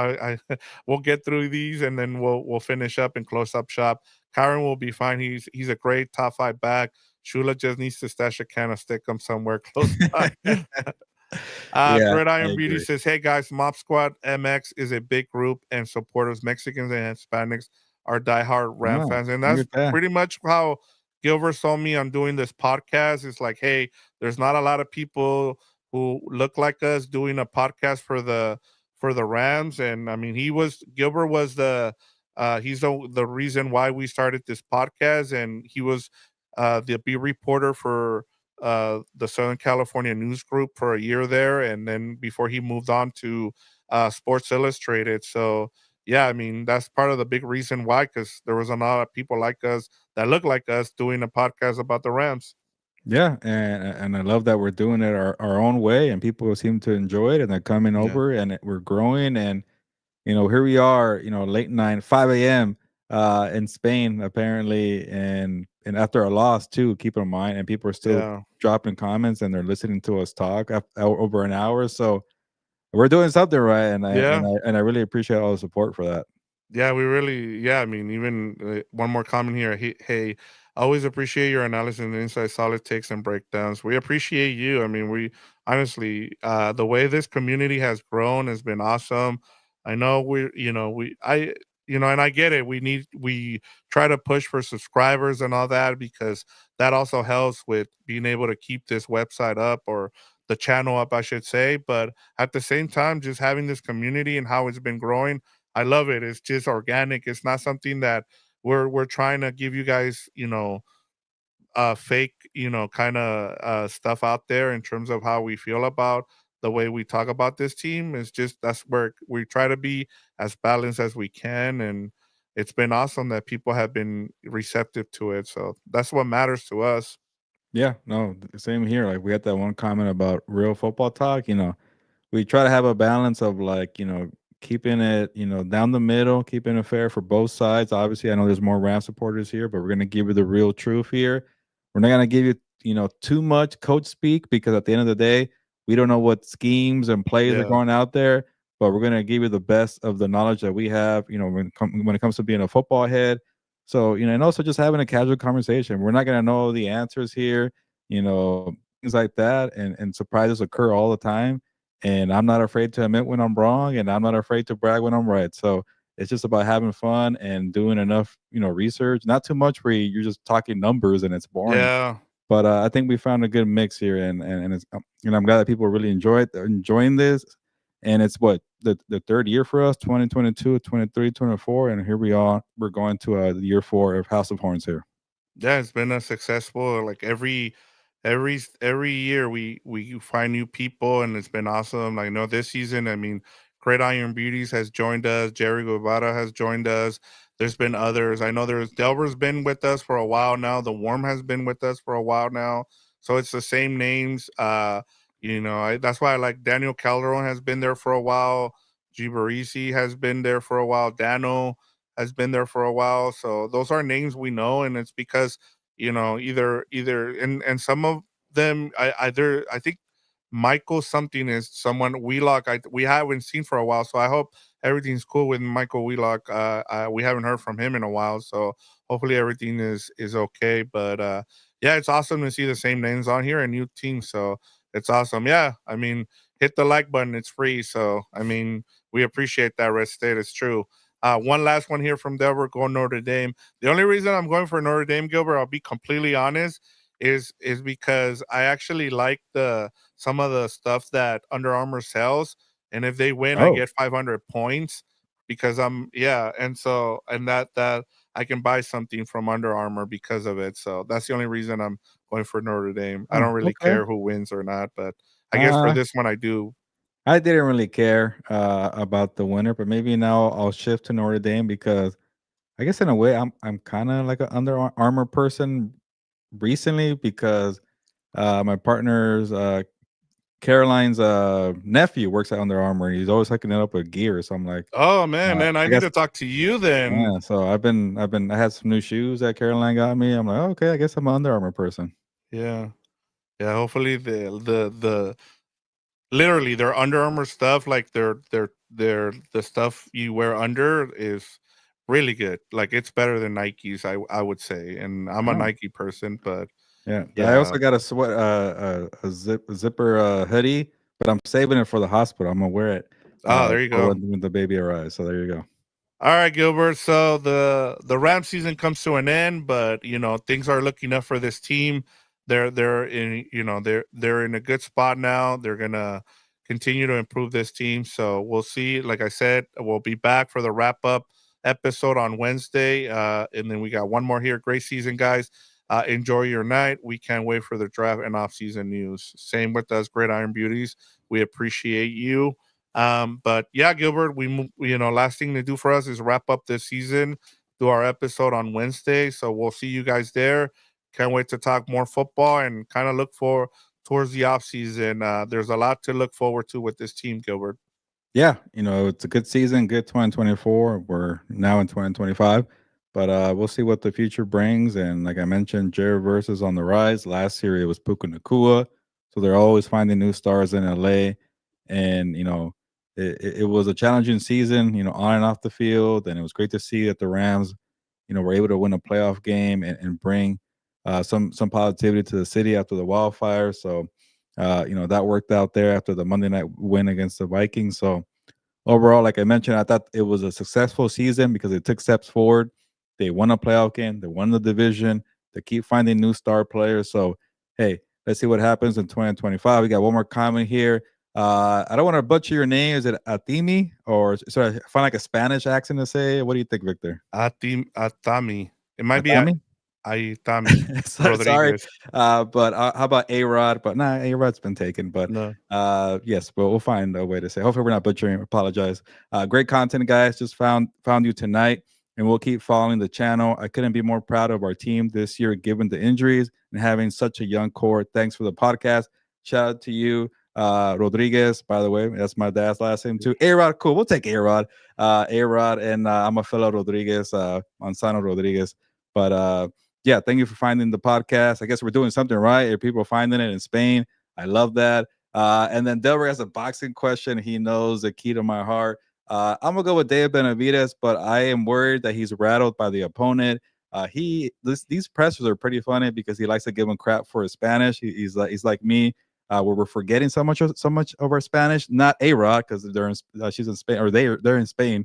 We'll get through these and then we'll finish up and close up shop. Kyron will be fine. He's a great top five back. Shula just needs to stash a can of Stickum somewhere close by. Yeah, I Gridiron Beauty agree. says, "Hey guys, Mob Squad MX is a big group and supporters. Mexicans and Hispanics are diehard Ram No, fans, and look that's at that. pretty much how Gilbert saw me on doing this podcast. It's like, hey, there's not a lot of people who look like us doing a podcast for the Rams, and I mean, Gilbert was he's the reason why we started this podcast, and he was the beat reporter for." The Southern California News Group for a year there, and then before he moved on to Sports Illustrated. So yeah, I mean that's part of the big reason why, because there was a lot of people like us that look like us doing a podcast about the Rams. Yeah, and I love that we're doing it our own way, and people seem to enjoy it, and they're coming Yeah, over, and we're growing, and here we are, late night, 5 a.m. In Spain, apparently, and after a loss too. Keep in mind, and people are still yeah, dropping comments, and they're listening to us talk over an hour. So we're doing something right, and I and yeah. I and I really appreciate all the support for that. Yeah, we really, yeah. I mean, even one more comment here. Hey, I always appreciate your analysis and insight, solid takes and breakdowns. We appreciate you. I mean, we honestly, the way this community has grown has been awesome. I know and I get it. We try to push for subscribers and all that because that also helps with being able to keep this website up or the channel up, I should say. But at the same time, just having this community and how it's been growing, I love it. It's just organic. It's not something that we're trying to give you guys, fake, kind of stuff out there in terms of how we feel about the way we talk about this team. It's just that's where we try to be as balanced as we can, and it's been awesome that people have been receptive to it. So that's what matters to us. Yeah, no, same here. Like we had that one comment about real football talk. We try to have a balance of like, keeping it, down the middle, keeping it fair for both sides. Obviously, I know there's more Ram supporters here, but we're gonna give you the real truth here. We're not gonna give you, too much coach speak because at the end of the day, we don't know what schemes and plays are Yeah, going out there. But we're gonna give you the best of the knowledge that we have, when it comes to being a football head. So, and also just having a casual conversation. We're not gonna know the answers here, things like that, and surprises occur all the time, and I'm not afraid to admit when I'm wrong, and I'm not afraid to brag when I'm right. So it's just about having fun and doing enough, research. Not too much where you're just talking numbers and it's boring. yeah. But I think we found a good mix here, and it's I'm glad that people really enjoying this. And it's what the third year for us, 2022, 23, 24, and here we are. We're going to the year four of House of Horns here. Yeah, it's been a successful like every year we find new people and it's been awesome. Like, I know this season, I mean, Great Iron Beauties has joined us, Jerry Guevara has joined us. There's been others. I know there's Delver's been with us for a while now. The Worm has been with us for a while now. So it's the same names. That's why I like Daniel Calderon has been there for a while. G Barisi has been there for a while. Dano has been there for a while. So those are names we know, and it's because either and some of them I think Michael something is someone Wheelock we haven't seen for a while. So I hope everything's cool with Michael Wheelock. We haven't heard from him in a while, so hopefully everything is okay. But yeah, it's awesome to see the same names on here and new teams. So it's awesome. Yeah, I mean, hit the like button. It's free. So I mean, we appreciate that, Red State. It's true. One last one here from Delbert, going Notre Dame. The only reason I'm going for Notre Dame, Gilbert, I'll be completely honest, is because I actually like the some of the stuff that Under Armour sells, and if they win, I Oh, get 500 points because I'm yeah, and so and that I can buy something from Under Armour because of it. So that's the only reason I'm going for Notre Dame. I oh, don't really okay. care who wins or not, but I guess for Uh, this one I do. I didn't really care about the winner, but maybe now I'll shift to Notre Dame because I guess in a way I'm kind of like an Under Armour person recently because my partner's Caroline's nephew works at Under Armour and he's always hooking it up with gear. So I'm like, Oh man, then I I need guess to talk to you then. yeah. So I had some new shoes that Caroline got me. I'm like, okay, I guess I'm an Under Armour person. Yeah. Yeah, hopefully the literally their Under Armour stuff, like their the stuff you wear under is really good. Like it's better than Nikes, I would say. And I'm a Oh, Nike person, but yeah. I yeah. also got a sweat zipper hoodie, but I'm saving it for the hospital. I'm gonna wear it Oh, there you for go. when the baby arrives. So there you go. All right, Gilbert. So the Ram season comes to an end, but you know things are looking up for this team. They're in they're in a good spot now. They're gonna continue to improve this team. So we'll see. Like I said, we'll be back for the wrap up episode on Wednesday, and then we got one more here. Great season, guys. Enjoy your night. We can't wait for the draft and off season news. Same with us, Gridiron Beauties. We appreciate you. But yeah, Gilbert, last thing to do for us is wrap up this season, do our episode on Wednesday. So we'll see you guys there. Can't wait to talk more football and kind of look for towards the off season. There's a lot to look forward to with this team, Gilbert. Yeah, it's a good season, good 2024. We're now in 2025, but we'll see what the future brings. And like I mentioned, Jared versus on the rise. Last year it was Puka Nakua, so they're always finding new stars in LA. And it was a challenging season, on and off the field. And it was great to see that the Rams, were able to win a playoff game and bring some positivity to the city after the wildfires. So that worked out there after the Monday night win against the Vikings. So overall, like I mentioned, I thought it was a successful season because it took steps forward. They won a playoff game, they won the division, they keep finding new star players. So, hey, let's see what happens in 2025. We got one more comment here. I don't want to butcher your name. Is it Atimi or sort of find like a Spanish accent to say? What do you think, Victor? Atami. It might be Atami? Aitami Sorry, Rodriguez. but how about A Rod? But nah, A Rod's been taken. But No. yes, but we'll find a way to say. Hopefully, we're not butchering. Apologize. Great content, guys. Just found you tonight, and we'll keep following the channel. I couldn't be more proud of our team this year, given the injuries and having such a young core. Thanks for the podcast. Shout out to you, Rodriguez. By the way, that's my dad's last name too. A Rod, cool. We'll take A Rod. A Rod, and I'm a fellow Rodriguez, Manzano Rodriguez. But yeah, thank you for finding the podcast. I guess we're doing something right. If people are finding it in Spain, I love that. And then Delbert has a boxing question. He knows the key to my heart. I'm gonna go with Dave Benavides, but I am worried that he's rattled by the opponent. These pressers are pretty funny because he likes to give him crap for his Spanish. He's like me, where we're forgetting so much of our Spanish. Not A Rod because she's in Spain or they're in Spain.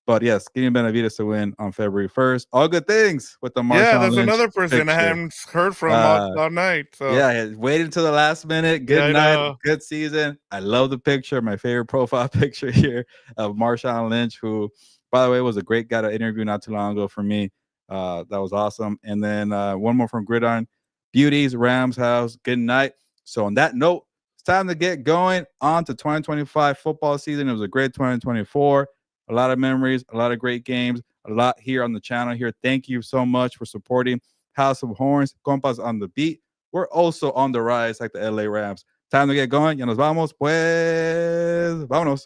But yes, getting Benavides to win on February 1st. All good things with the Yeah, Marshawn there's Lynch another person I picture. haven't heard from Uh, all night. So yeah, waited until the last minute. yeah, Good I night, know. good season. I love the picture. My favorite profile picture here of Marshawn Lynch, who, by the way, was a great guy to interview not too long ago for me. That was awesome. And then one more from Gridiron Beauties, Rams House. Good night. So on that note, it's time to get going on to 2025 football season. It was a great 2024. A lot of memories, a lot of great games, a lot here on the channel here. Thank you so much for supporting House of Horns, Compas on the Beat. We're also on the rise like the LA Rams. Time to get going. Ya nos vamos, pues. Vámonos.